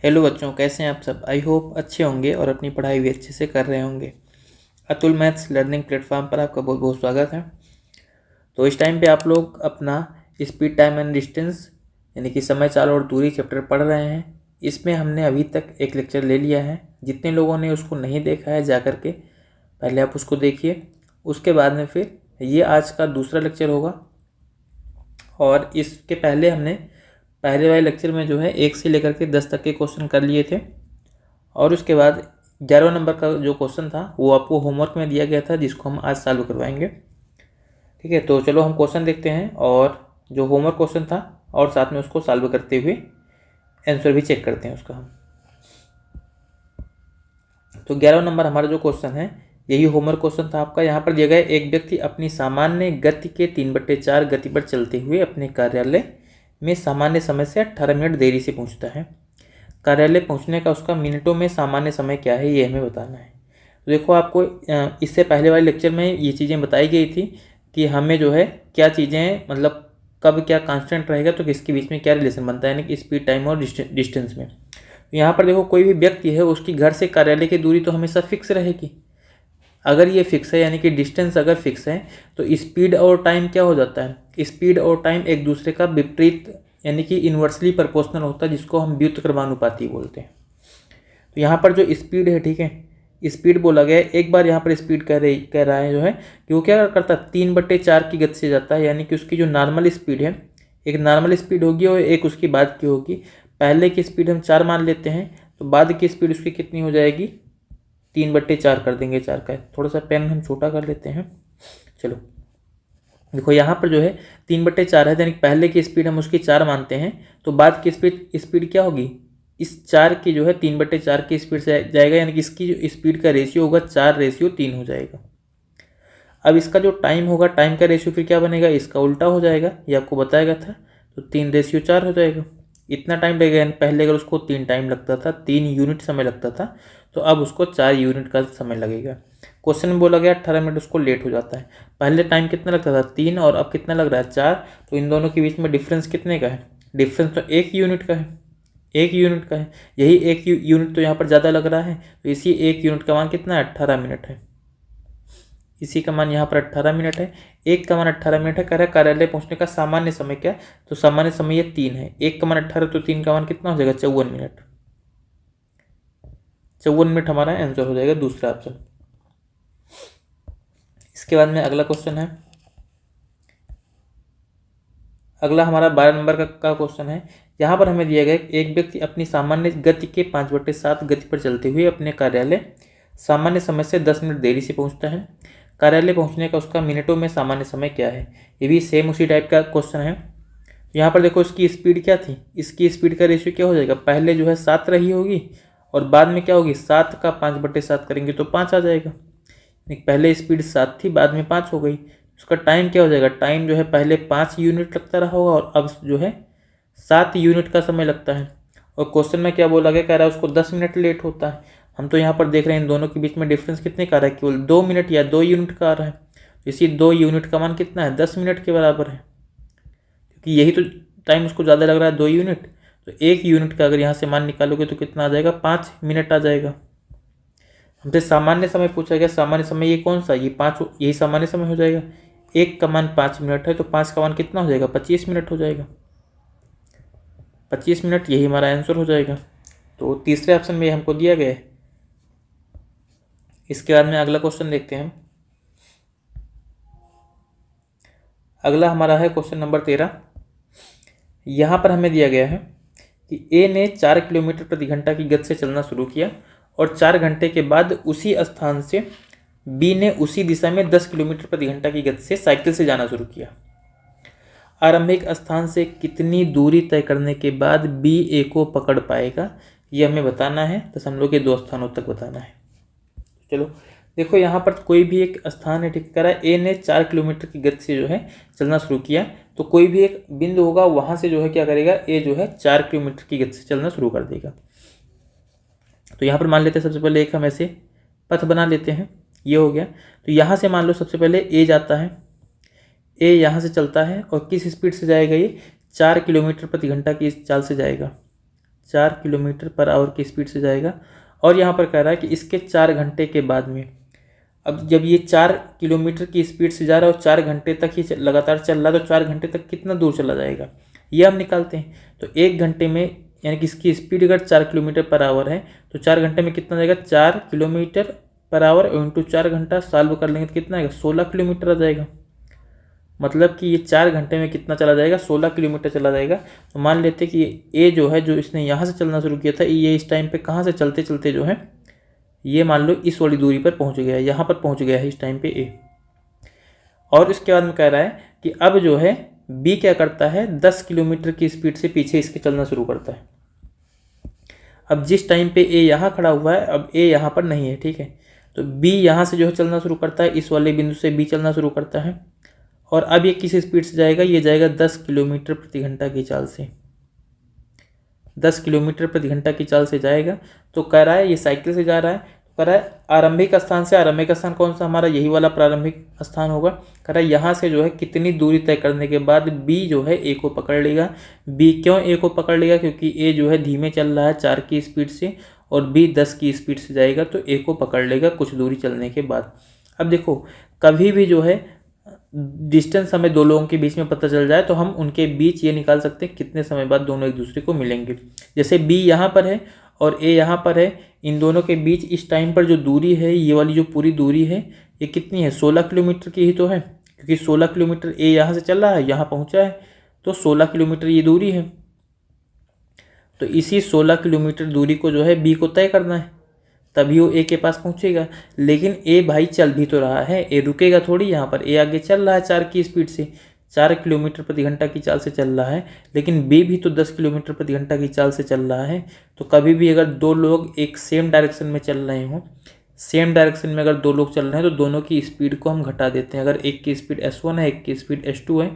Hello बच्चों, कैसे हैं आप सब। आई होप अच्छे होंगे और अपनी पढ़ाई भी अच्छे से कर रहे होंगे। अतुल मैथ्स लर्निंग प्लेटफॉर्म पर आपका बहुत बहुत स्वागत है। तो इस टाइम पे आप लोग अपना स्पीड टाइम एंड डिस्टेंस यानी कि समय चाल और दूरी चैप्टर पढ़ रहे हैं। इसमें हमने अभी तक एक लेक्चर ले लिया है। जितने लोगों ने उसको नहीं देखा है जा कर के पहले आप उसको देखिए, उसके बाद में फिर ये आज का दूसरा लेक्चर होगा। और इसके पहले हमने पहले वाले लेक्चर में जो है 1 से लेकर के 10 तक के क्वेश्चन कर लिए थे। और उसके बाद 11 नंबर का जो क्वेश्चन था वो आपको होमवर्क में दिया गया था, जिसको हम आज सॉल्व करवाएंगे। ठीक है, तो चलो हम क्वेश्चन देखते हैं और जो होमवर्क क्वेश्चन था और साथ में उसको सॉल्व करते हुए आंसर भी चेक करते हैं उसका हम। तो 11 नंबर हमारा जो क्वेश्चन है यही होमवर्क क्वेश्चन था आपका। यहाँ पर दिया गया एक व्यक्ति अपनी सामान्य गति के 3/4 गति पर चलते हुए अपने कार्यालय में सामान्य समय से 18 मिनट देरी से पहुँचता है। कार्यालय पहुंचने का उसका मिनटों में सामान्य समय क्या है ये हमें बताना है। तो देखो, आपको इससे पहले वाले लेक्चर में ये चीज़ें बताई गई थी कि हमें जो है क्या चीज़ें मतलब कब क्या कांस्टेंट रहेगा तो किसके बीच में क्या रिलेशन बनता है, यानी कि स्पीड टाइम और डिस्टेंस में। तो यहाँ पर देखो, कोई भी व्यक्ति है उसकी घर से कार्यालय की दूरी तो हमेशा फिक्स रहेगी। अगर ये फिक्स है यानी कि डिस्टेंस अगर फिक्स है तो स्पीड और टाइम क्या हो जाता है, स्पीड और टाइम एक दूसरे का विपरीत यानी कि इन्वर्सली प्रोपोर्शनल होता है, जिसको हम व्युत्क्रमानुपाती बोलते हैं। तो यहाँ पर जो स्पीड है, ठीक है, स्पीड बोला गया है। एक बार यहाँ पर स्पीड कह रहा है जो है कि वो क्या करता है 3/4 की गति से जाता है, यानी कि उसकी जो नॉर्मल स्पीड है, एक नॉर्मल स्पीड होगी और एक उसकी बाद की होगी। पहले की स्पीड हम 4 मान लेते हैं तो बाद की स्पीड उसकी कितनी हो जाएगी, 3/4 कर देंगे। 4 का थोड़ा सा पेन हम छोटा कर लेते हैं। चलो देखो, यहाँ पर जो है 3/4 है, यानी पहले की स्पीड हम उसकी 4 मानते हैं तो बाद की स्पीड क्या होगी, इस 4 की जो है 3/4 की स्पीड से जाएगा, यानी कि इसकी जो स्पीड का रेशियो होगा 4:3 हो जाएगा। अब इसका जो टाइम होगा, टाइम का रेशियो फिर क्या बनेगा, इसका उल्टा हो जाएगा, ये आपको बताया गया था। तो 3:4 हो जाएगा। इतना टाइम लगेगा, यानी पहले अगर उसको 3 टाइम लगता था, 3 यूनिट समय लगता था, तो अब उसको 4 यूनिट का समय लगेगा। क्वेश्चन में बोला गया 18 मिनट उसको लेट हो जाता है। पहले टाइम कितना लगता था 3 और अब कितना लग रहा है 4, तो इन दोनों के बीच में डिफरेंस कितने का है, डिफरेंस तो 1 यूनिट का है, 1 यूनिट का है। यही 1 यूनिट तो यहाँ पर ज़्यादा लग रहा है, तो इसी 1 यूनिट का मान कितना है, 18 मिनट है। इसी का मान यहाँ पर 18 मिनट है। 1 का मान 18 मिनट है। कह रहा है कार्यालय पहुँचने का सामान्य समय क्या, तो सामान्य समय ये 3 है। 1 का मान 18 तो 3 का मान कितना हो जाएगा, 54 मिनट। 54 मिनट हमारा आंसर हो जाएगा, दूसरा ऑप्शन। इसके बाद में अगला क्वेश्चन है, अगला हमारा 12 नंबर का क्वेश्चन है। यहाँ पर हमें दिया गया एक व्यक्ति अपनी सामान्य गति के 5/7 गति पर चलते हुए अपने कार्यालय सामान्य समय से 10 मिनट देरी से पहुँचता है। कार्यालय पहुँचने का उसका मिनटों में सामान्य समय क्या है। ये भी सेम उसी टाइप का क्वेश्चन है। यहाँ पर देखो, इसकी स्पीड क्या थी, इसकी स्पीड का रेशियो क्या हो जाएगा, पहले जो है 7 रही होगी और बाद में क्या होगी, 7 का 5/7 करेंगे तो 5 आ जाएगा। पहले स्पीड 7 थी, बाद में 5 हो गई। उसका टाइम क्या हो जाएगा, टाइम जो है पहले 5 यूनिट लगता रहा होगा और अब जो है 7 यूनिट का समय लगता है। और क्वेश्चन में क्या बोला गया, कह रहा है उसको 10 मिनट लेट होता है। हम तो यहाँ पर देख रहे हैं इन दोनों के बीच में डिफरेंस कितने का आ रहा है, केवल 2 मिनट या 2 यूनिट का आ रहा है। तो इसी 2 यूनिट का मान कितना है, 10 मिनट के बराबर है, क्योंकि यही तो टाइम उसको ज़्यादा लग रहा है, 2 यूनिट। तो 1 यूनिट का अगर यहाँ से मान निकालोगे तो कितना आ जाएगा, 5 मिनट आ जाएगा। हमसे सामान्य समय पूछा गया, सामान्य समय ये कौन सा, ये 5, यही सामान्य समय हो जाएगा। 1 का मान 5 मिनट है तो 5 का मान कितना हो जाएगा, 25 मिनट हो जाएगा। 25 मिनट यही हमारा आंसर हो जाएगा। तो तीसरे ऑप्शन में हमको दिया गया है। इसके बाद में अगला क्वेश्चन देखते हैं। अगला हमारा है क्वेश्चन नंबर 13। यहाँ पर हमें दिया गया है कि ए ने 4 किलोमीटर प्रति घंटा की गति से चलना शुरू किया और 4 घंटे के बाद उसी स्थान से बी ने उसी दिशा में 10 किलोमीटर प्रति घंटा की गति से साइकिल से जाना शुरू किया। आरंभिक स्थान से कितनी दूरी तय करने के बाद बी ए को पकड़ पाएगा, ये हमें बताना है। दशमलव के 2 स्थानों तक बताना है। चलो देखो, यहाँ पर कोई भी एक स्थान है, ठीक कह रहा है ए ने 4 किलोमीटर की गति से जो है चलना शुरू किया, तो कोई भी एक बिंदु होगा वहाँ से जो है क्या करेगा, ए जो है 4 किलोमीटर की गति से चलना शुरू कर देगा। तो यहाँ पर मान लेते हैं सबसे पहले एक हम ऐसे पथ बना लेते हैं, ये हो गया। तो यहाँ से मान लो सबसे पहले ए जाता है, ए यहाँ से चलता है और किस स्पीड से जाएगा, ये 4 किलोमीटर प्रति घंटा की चाल से जाएगा। 4 किलोमीटर पर आवर की स्पीड से जाएगा। और यहाँ पर कह रहा है कि इसके 4 घंटे के बाद में, अब जब ये 4 किलोमीटर की स्पीड से जा रहा है और 4 घंटे तक ही लगातार चल रहा है, तो 4 घंटे तक कितना दूर चला जाएगा ये हम निकालते हैं। तो 1 घंटे में, यानी कि इसकी स्पीड अगर 4 किलोमीटर पर आवर है तो 4 घंटे में कितना जाएगा, 4 किलोमीटर पर आवर इंटू 4 घंटा, सॉल्व कर लेंगे तो कितना आएगा, 16 किलोमीटर आ जाएगा। मतलब कि ये 4 घंटे में कितना चला जाएगा, 16 किलोमीटर चला जाएगा। तो मान लेते हैं कि ए जो है, जो इसने यहाँ से चलना शुरू किया था, ये इस टाइम पे कहाँ से चलते चलते जो है ये मान लो इस वाली दूरी पर पहुँच गया है, यहाँ पर पहुँच गया है इस टाइम पे ए। और इसके बाद में कह रहा है कि अब जो है बी क्या करता है, 10 किलोमीटर की स्पीड से पीछे इसके चलना शुरू करता है। अब जिस टाइम पे ए यहाँ खड़ा हुआ है, अब ए यहाँ पर नहीं है, ठीक है, तो बी यहाँ से जो है चलना शुरू करता है, इस वाले बिंदु से बी चलना शुरू करता है। और अब ये किस स्पीड से जाएगा, ये जाएगा 10 किलोमीटर प्रति घंटा की चाल से, 10 किलोमीटर प्रति घंटा की चाल से जाएगा। तो कह रहा है ये साइकिल से जा रहा है, कह रहा है आरंभिक स्थान से, आरंभिक स्थान कौन सा हमारा, यही वाला प्रारंभिक स्थान होगा। कह रहा है यहाँ से जो है कितनी दूरी तय करने के बाद बी जो है ए को पकड़ लेगा। बी क्यों ए को पकड़ लेगा, क्योंकि ए जो है धीमे चल रहा है 4 की स्पीड से और बी 10 की स्पीड से जाएगा, तो ए को पकड़ लेगा कुछ दूरी चलने के बाद। अब देखो कभी भी जो है डिस्टेंस हमें दो लोगों के बीच में पता चल जाए तो हम उनके बीच ये निकाल सकते हैं कितने समय बाद दोनों एक दूसरे को मिलेंगे। जैसे बी यहाँ पर है और ए यहाँ पर है, इन दोनों के बीच इस टाइम पर जो दूरी है, ये वाली जो पूरी दूरी है, ये कितनी है, 16 किलोमीटर की ही तो है, क्योंकि 16 किलोमीटर ए यहाँ से चल रहा है, यहाँ पहुँचा है, तो 16 किलोमीटर ये दूरी है। तो इसी 16 किलोमीटर दूरी को जो है बी को तय करना है, तभी वो ए के पास पहुंचेगा। लेकिन ए भाई चल भी तो रहा है, ए रुकेगा थोड़ी, यहाँ पर ए आगे चल रहा है 4 की स्पीड से, 4 किलोमीटर प्रति घंटा की चाल से चल रहा है, लेकिन बी भी तो 10 किलोमीटर प्रति घंटा की चाल से चल रहा है। तो कभी भी अगर दो लोग एक सेम डायरेक्शन में चल रहे हों, सेम डायरेक्शन में अगर दो लोग चल रहे हैं तो दोनों की स्पीड को हम घटा देते हैं। अगर एक की स्पीड s1 है, एक की स्पीड s2 है,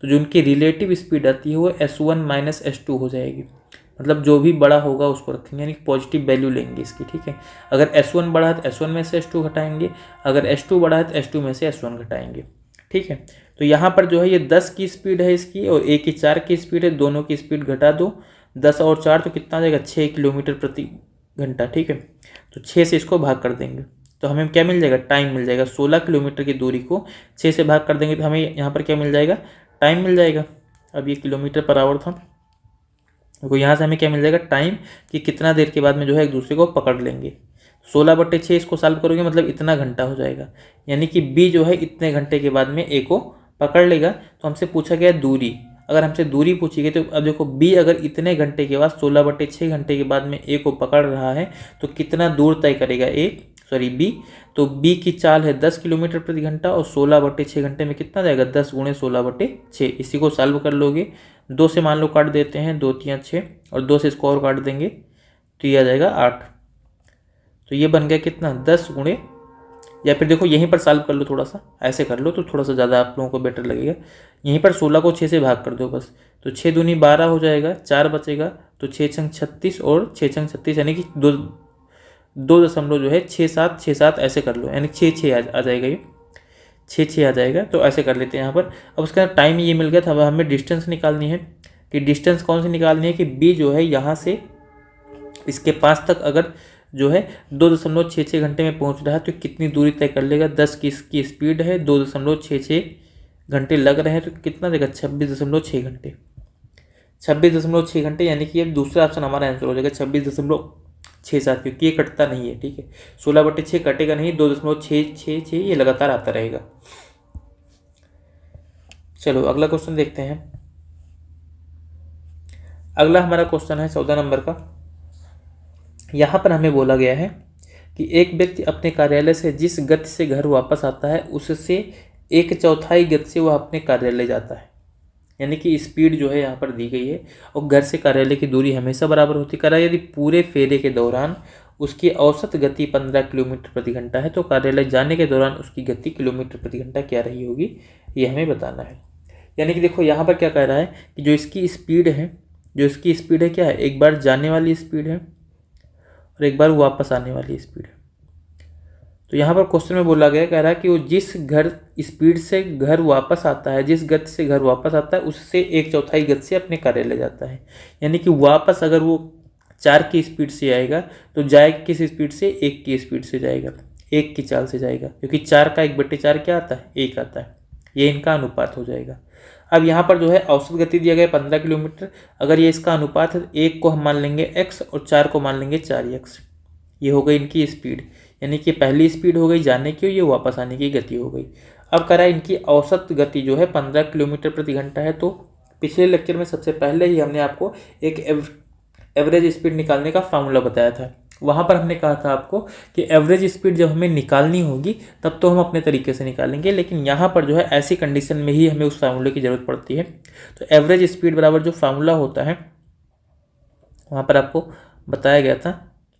तो जो उनकी रिलेटिव स्पीड आती है वो s1 माइनस s2 हो जाएगी। मतलब जो भी बड़ा होगा उसको रखेंगे, यानी पॉजिटिव वैल्यू लेंगे इसकी, ठीक है। अगर s1 बड़ा है तो s1 में से s2 घटाएंगे, अगर s2 बड़ा है तो s2 में से s1 घटाएंगे, ठीक है। तो यहाँ पर जो है ये 10 की स्पीड है इसकी और ए की 4 की स्पीड है, दोनों की स्पीड घटा दो, 10 और 4 तो कितना आ जाएगा, 6 किलोमीटर प्रति घंटा, ठीक है। तो 6 से इसको भाग कर देंगे तो हमें क्या मिल जाएगा, टाइम मिल जाएगा। 16 किलोमीटर की दूरी को 6 से भाग कर देंगे तो हमें यहाँ पर क्या मिल जाएगा, टाइम मिल जाएगा। अब ये किलोमीटर पर आवर था, तो यहाँ से हमें क्या मिल जाएगा, टाइम, कि कितना देर के बाद में जो है एक दूसरे को पकड़ लेंगे। 16/6 इसको सॉल्व करोगे मतलब इतना घंटा हो जाएगा, यानी कि बी जो है इतने घंटे के बाद में ए को पकड़ लेगा। तो हमसे पूछा गया दूरी, अगर हमसे दूरी पूछी गई तो अब देखो बी अगर इतने घंटे के बाद 16/6 घंटे के बाद में ए को पकड़ रहा है तो कितना दूर तय करेगा बी। तो बी की चाल है 10 किलोमीटर प्रति घंटा और 16/6 घंटे में कितना जाएगा, 10 × 16/6। इसी को सॉल्व कर लोगे, 2 से मान लो काट देते हैं, 2 × 3 = 6 और 2 से इसको और काट देंगे तो ये आ जाएगा 8। तो ये बन गया कितना, 10 × या फिर देखो यहीं पर सॉल्व कर लो, थोड़ा सा ऐसे कर लो तो थोड़ा सा ज़्यादा आप लोगों को बेटर लगेगा। यहीं पर 16 को 6 से भाग कर दो बस, तो 6 दूनी 12 हो जाएगा, 4 बचेगा, तो 6 × 36 और 6 × 36 यानी कि 2 दशमलव जो है 6 7 ऐसे कर लो, यानी 6 आ जाएगा, ये 6 आ जाएगा। तो ऐसे कर लेते हैं यहाँ पर। अब उसका टाइम ये मिल गया था, अब हमें डिस्टेंस निकालनी है कि डिस्टेंस कौन सी निकालनी है कि बी जो है यहाँ से इसके पास तक अगर जो है 2.66 घंटे में पहुँच रहा है तो कितनी दूरी तय कर लेगा। 10 की इसकी स्पीड है, 2.66 घंटे लग रहे हैं तो कितना देगा, 26.6 घंटे, 26.6 घंटे, यानी कि ये दूसरा ऑप्शन हमारा आंसर हो जाएगा 26.67, क्योंकि ये कटता नहीं है, ठीक है। 16/6 कटेगा नहीं, 2.666 ये लगातार आता रहेगा। चलो अगला क्वेश्चन देखते हैं। अगला हमारा क्वेश्चन है 14 नंबर का। यहाँ पर हमें बोला गया है कि एक व्यक्ति अपने कार्यालय से जिस गति से घर वापस आता है उससे 1/4 गति से वह अपने कार्यालय जाता है, यानी कि स्पीड जो है यहाँ पर दी गई है और घर से कार्यालय की दूरी हमेशा बराबर होती है। यदि पूरे फेरे के दौरान उसकी औसत गति 15 किलोमीटर प्रति घंटा है तो कार्यालय जाने के दौरान उसकी गति किलोमीटर प्रति घंटा क्या रही होगी, ये हमें बताना है। यानी कि देखो यहाँ पर क्या कह रहा है कि जो इसकी स्पीड है क्या है, एक बार जाने वाली स्पीड है और एक बार वापस आने वाली स्पीड है। तो यहाँ पर क्वेश्चन में बोला गया, कह रहा है कि वो जिस स्पीड से घर वापस आता है, जिस गति से घर वापस आता है उससे 1/4 गति से अपने कार्यालय जाता है। यानी कि वापस अगर वो 4 की स्पीड से आएगा तो जाएगा किस स्पीड से, 1 की स्पीड से जाएगा, 1 की चाल से जाएगा, क्योंकि 4 का 1/4 क्या आता है, 1 आता है। ये इनका अनुपात हो जाएगा। अब यहाँ पर जो है औसत गति दिया गया 15 किलोमीटर। अगर ये इसका अनुपात है, 1 को हम मान लेंगे x और 4 को मान लेंगे 4x। ये हो गई इनकी स्पीड, यानी कि पहली स्पीड हो गई जाने की, ये वापस आने की गति हो गई। अब करा इनकी औसत गति जो है 15 किलोमीटर प्रति घंटा है। तो पिछले लेक्चर में सबसे पहले ही हमने आपको एक एवरेज स्पीड निकालने का फार्मूला बताया था। वहाँ पर हमने कहा था आपको कि एवरेज स्पीड जब हमें निकालनी होगी तब तो हम अपने तरीके से निकालेंगे, लेकिन यहाँ पर जो है ऐसी कंडीशन में ही हमें उस फार्मूले की ज़रूरत पड़ती है। तो एवरेज स्पीड बराबर जो फार्मूला होता है वहाँ पर आपको बताया गया था,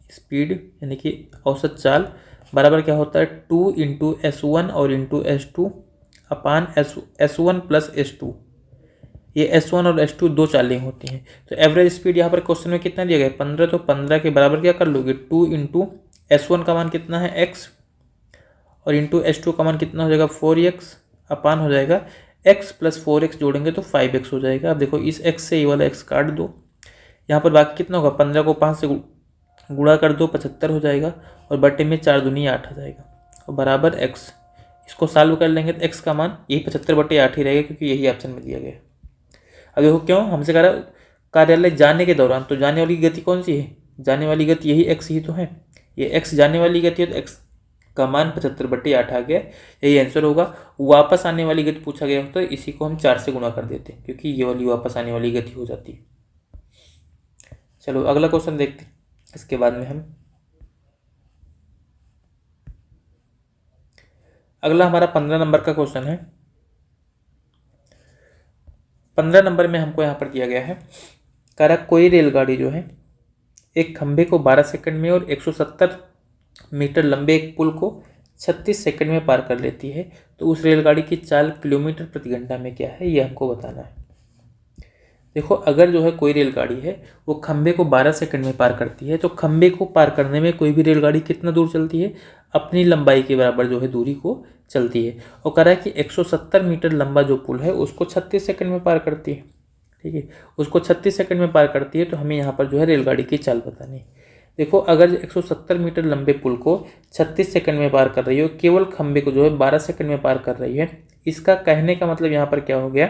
स्पीड यानी कि औसत चाल बराबर क्या होता है, 2 × S1 और × S2 अपान S1 + S2। ये S1 और S2 दो चालें होती हैं। तो एवरेज स्पीड यहाँ पर क्वेश्चन में कितना दिया गया है, 15। तो 15 के बराबर क्या कर लोगे, 2 × S1 का मान कितना है x, और × S2 का मान कितना हो जाएगा 4x, अपान हो जाएगा x + 4x जोड़ेंगे तो 5x हो जाएगा। अब देखो इस x से ये वाला x काट दो, यहाँ पर बाकी कितना होगा, 15 को 5 से गुणा कर दो, 75 हो जाएगा, और बटे में 4 दूनी 8 आ जाएगा, और बराबर x। इसको सॉल्व कर लेंगे तो x का मान यही 75/8 ही रहेगा, क्योंकि यही ऑप्शन में दिया गया है। अब देखो क्यों हमसे कह रहा कार्यालय जाने के दौरान, तो जाने वाली गति कौन सी है, जाने वाली गति यही x ही तो है। ये x जाने वाली गति है, तो x का मान 75/8 आ गया, यही आंसर होगा। वापस आने वाली गति पूछा गया हो तो इसी को हम 4 से गुणा कर देते हैं, क्योंकि ये वाली वापस आने वाली गति हो जाती है। चलो अगला क्वेश्चन देखते हैं, इसके बाद में हम अगला हमारा 15 नंबर का क्वेश्चन है। 15 नंबर में हमको यहाँ पर दिया गया है, कह रहा कोई रेलगाड़ी जो है एक खंभे को 12 सेकंड में और 170 मीटर लंबे एक पुल को 36 सेकंड में पार कर लेती है, तो उस रेलगाड़ी की चाल किलोमीटर प्रति घंटा में क्या है, ये हमको बताना है। देखो अगर जो है कोई रेलगाड़ी है वो खंभे को 12 सेकंड में पार करती है, तो खंभे को पार करने में कोई भी रेलगाड़ी कितना दूर चलती है, अपनी लंबाई के बराबर जो है दूरी को चलती है। और कह रहा है कि 170 मीटर लंबा जो पुल है उसको 36 सेकंड में पार करती है। ठीक है, उसको 36 सेकंड में पार करती है, तो हमें यहाँ पर जो है रेलगाड़ी की चाल बतानी है। देखो अगर 170 मीटर लंबे पुल को 36 सेकंड में पार कर रही हो, केवल खंभे को जो है 12 सेकंड में पार कर रही है, इसका कहने का मतलब यहाँ पर क्या हो गया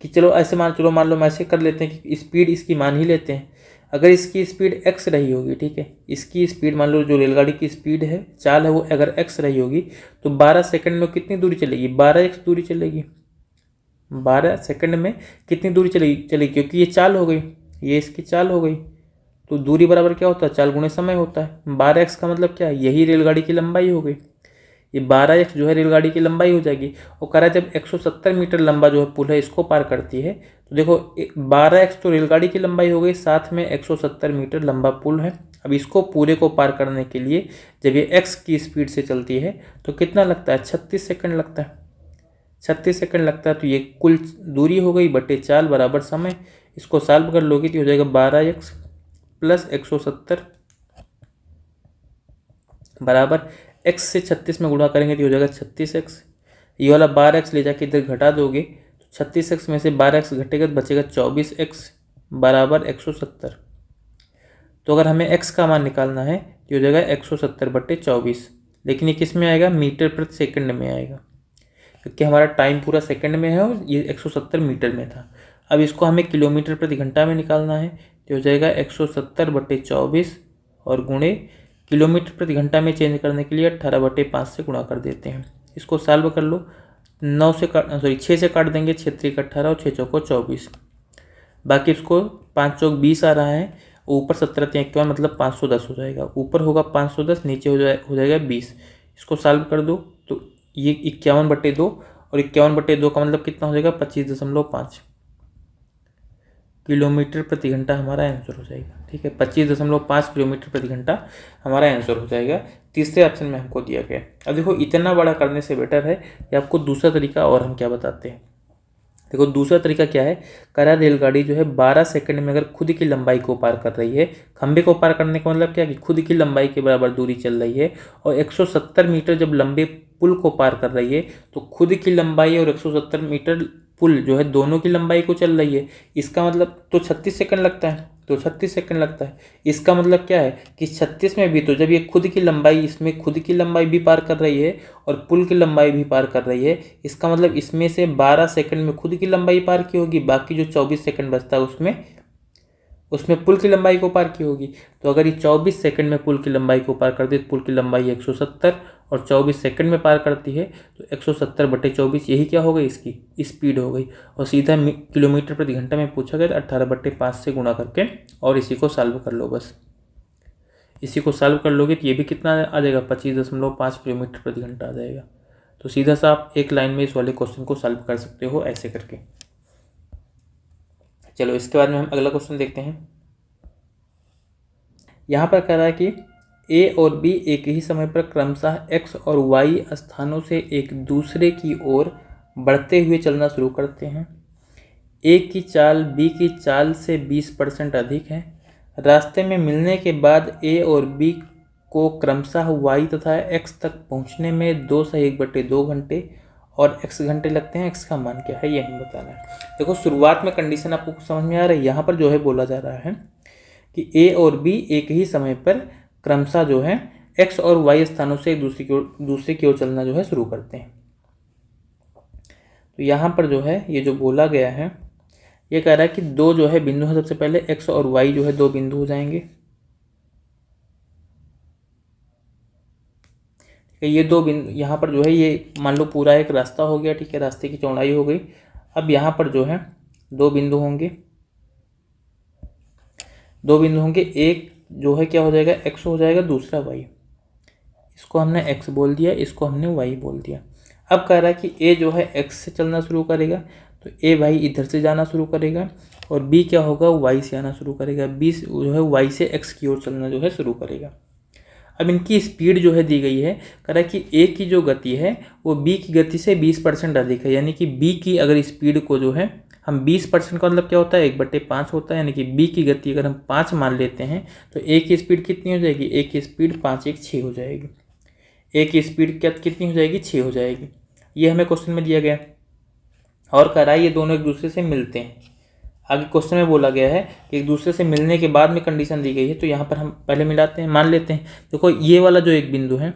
कि चलो ऐसे मान लो हम ऐसे कर लेते हैं कि स्पीड इसकी मान ही लेते हैं। अगर इसकी स्पीड x रही होगी, ठीक है, इसकी स्पीड मान लो जो रेलगाड़ी की स्पीड है, चाल है, वो अगर x रही होगी तो 12 सेकंड में कितनी दूरी चलेगी, 12x दूरी चलेगी। 12 सेकंड में कितनी दूरी चलेगी, क्योंकि ये चाल हो गई, ये इसकी चाल हो गई। तो दूरी बराबर क्या होता है, चाल गुणे समय होता है। 12x का मतलब क्या है, यही रेलगाड़ी की लंबाई हो गई। ये 12x जो है रेलगाड़ी की लंबाई हो जाएगी। और कह रहा है जब 170 मीटर लंबा जो है पुल है इसको पार करती है, तो देखो 12x तो रेलगाड़ी की लंबाई हो गई, साथ में 170 मीटर लंबा पुल है। अब इसको पूरे को पार करने के लिए जब ये x की स्पीड से चलती है तो कितना लगता है, 36 सेकंड लगता है। 36 सेकंड लगता है, तो ये कुल दूरी हो गई बटे चाल बराबर समय। इसको सॉल्व कर लोगे तो हो जाएगा 12x + 170 बराबर x से 36 में गुणा करेंगे तो हो जाएगा 36x। ये वाला 12x ले जाके इधर घटा दोगे तो 36x में से 12x घटेगा तो बचेगा 24x बराबर 170। तो अगर हमें x का मान निकालना है तो हो जाएगा 170/24, लेकिन ये किस में आएगा, मीटर प्रति सेकंड में आएगा, क्योंकि हमारा टाइम पूरा सेकंड में है और ये 170 मीटर में था। अब इसको हमें किलोमीटर प्रति घंटा में निकालना है तो हो जाएगा 170/24 और गुणे किलोमीटर प्रति घंटा में चेंज करने के लिए 18/5 से गुणा कर देते हैं। इसको सॉल्व कर लो, 6 से काट देंगे, 6 × 18 और 6 चौको 24, बाकी इसको 5 चौक 20 आ रहा है, ऊपर 17 × 51 मतलब 510 हो जाएगा। ऊपर होगा 510, नीचे हो जाएगा 20। इसको सॉल्व कर दो तो ये 51/2 और 51/2 का मतलब कितना हो जाएगा, 25.5 किलोमीटर प्रति घंटा हमारा आंसर हो जाएगा। ठीक है, 25.5 किलोमीटर प्रति घंटा हमारा आंसर हो जाएगा। तीसरे ऑप्शन में हमको दिया गया। अब देखो इतना बड़ा करने से बेटर है कि आपको दूसरा तरीका और हम क्या बताते हैं। देखो दूसरा तरीका क्या है, करा रेलगाड़ी जो है 12 सेकंड में अगर खुद की लंबाई को पार कर रही है, खंबे को पार करने का मतलब क्या कि खुद की लंबाई के बराबर दूरी चल रही है, और 170 मीटर जब लंबे पुल को पार कर रही है तो खुद की लंबाई और 170 मीटर पुल जो है दोनों की लंबाई को चल रही है। इसका मतलब तो 36 सेकंड लगता है। तो 36 सेकंड लगता है। इसका मतलब क्या है कि 36 में भी तो जब ये खुद की लंबाई, इसमें खुद की लंबाई भी पार कर रही है और पुल की लंबाई भी पार कर रही है, इसका मतलब इसमें से 12 सेकंड में खुद की लंबाई पार की होगी, बाकी जो 24 सेकंड बचता है उसमें पुल की लंबाई को पार की होगी। तो अगर ये 24 सेकंड में पुल की लंबाई को पार करती है तो पुल की लंबाई 170 और 24 सेकंड में पार करती है तो 170/24, यही क्या हो गई, इसकी स्पीड हो गई। और सीधा किलोमीटर प्रति घंटा में पूछा गया तो 18/5 से गुणा करके और इसी को सॉल्व कर लो। बस इसी को सॉल्व कर लोगे तो ये भी कितना आ जाएगा, 25.5 किलोमीटर प्रति घंटा आ जाएगा। तो सीधा सा आप एक लाइन में इस वाले क्वेश्चन को सॉल्व कर सकते हो ऐसे करके। चलो इसके बाद में हम अगला क्वेश्चन देखते हैं। यहाँ पर कह रहा है कि ए और बी एक ही समय पर क्रमशः एक्स और वाई स्थानों से एक दूसरे की ओर बढ़ते हुए चलना शुरू करते हैं। ए की चाल बी की चाल से 20% अधिक है। रास्ते में मिलने के बाद ए और बी को क्रमशः वाई तथा एक्स तक पहुँचने में 2/1/2 घंटे और एक्स घंटे लगते हैं। एक्स का मान क्या है ये हमें बताना है। देखो शुरुआत में कंडीशन आपको समझ में आ रही है। यहाँ पर जो है बोला जा रहा है कि ए और बी एक ही समय पर क्रमशः जो है एक्स और वाई स्थानों से एक दूसरे की ओर चलना जो है शुरू करते हैं। तो यहाँ पर जो है ये जो बोला गया है ये कह रहा है कि दो जो है बिंदु है, सबसे पहले एक्स और वाई जो है दो बिंदु हो जाएंगे। ये दो बिंदु यहाँ पर जो है ये मान लो पूरा एक रास्ता हो गया, ठीक है, रास्ते की चौड़ाई हो गई। अब यहाँ पर जो है दो बिंदु होंगे, एक जो है क्या हो जाएगा, एक्स हो जाएगा, दूसरा वाई। इसको हमने एक्स बोल दिया, इसको हमने वाई बोल दिया। अब कह रहा है कि ए जो है एक्स से चलना शुरू करेगा तो ए भाई इधर से जाना शुरू करेगा और बी क्या होगा, वाई से आना शुरू करेगा। बी जो है वाई से एक्स की ओर चलना जो है शुरू करेगा। अब इनकी स्पीड जो है दी गई है, कह रहा है कि ए की जो गति है वो बी की गति से 20% अधिक है। यानी कि बी की अगर स्पीड को जो है हम 20% का मतलब क्या होता है, 1/5 होता है। यानी कि बी की गति अगर हम 5 मान लेते हैं तो ए की स्पीड कितनी हो जाएगी, ए की स्पीड 5 1 6 हो जाएगी। ए की स्पीड क्या कितनी हो जाएगी, 6 हो जाएगी। ये हमें क्वेश्चन में दिया गया और कह रहा है ये दोनों एक दूसरे से मिलते हैं। आगे क्वेश्चन में बोला गया है कि एक दूसरे से मिलने के बाद में कंडीशन दी गई है। तो यहाँ पर हम पहले मिलाते हैं, मान लेते हैं। देखो ये वाला जो एक बिंदु है,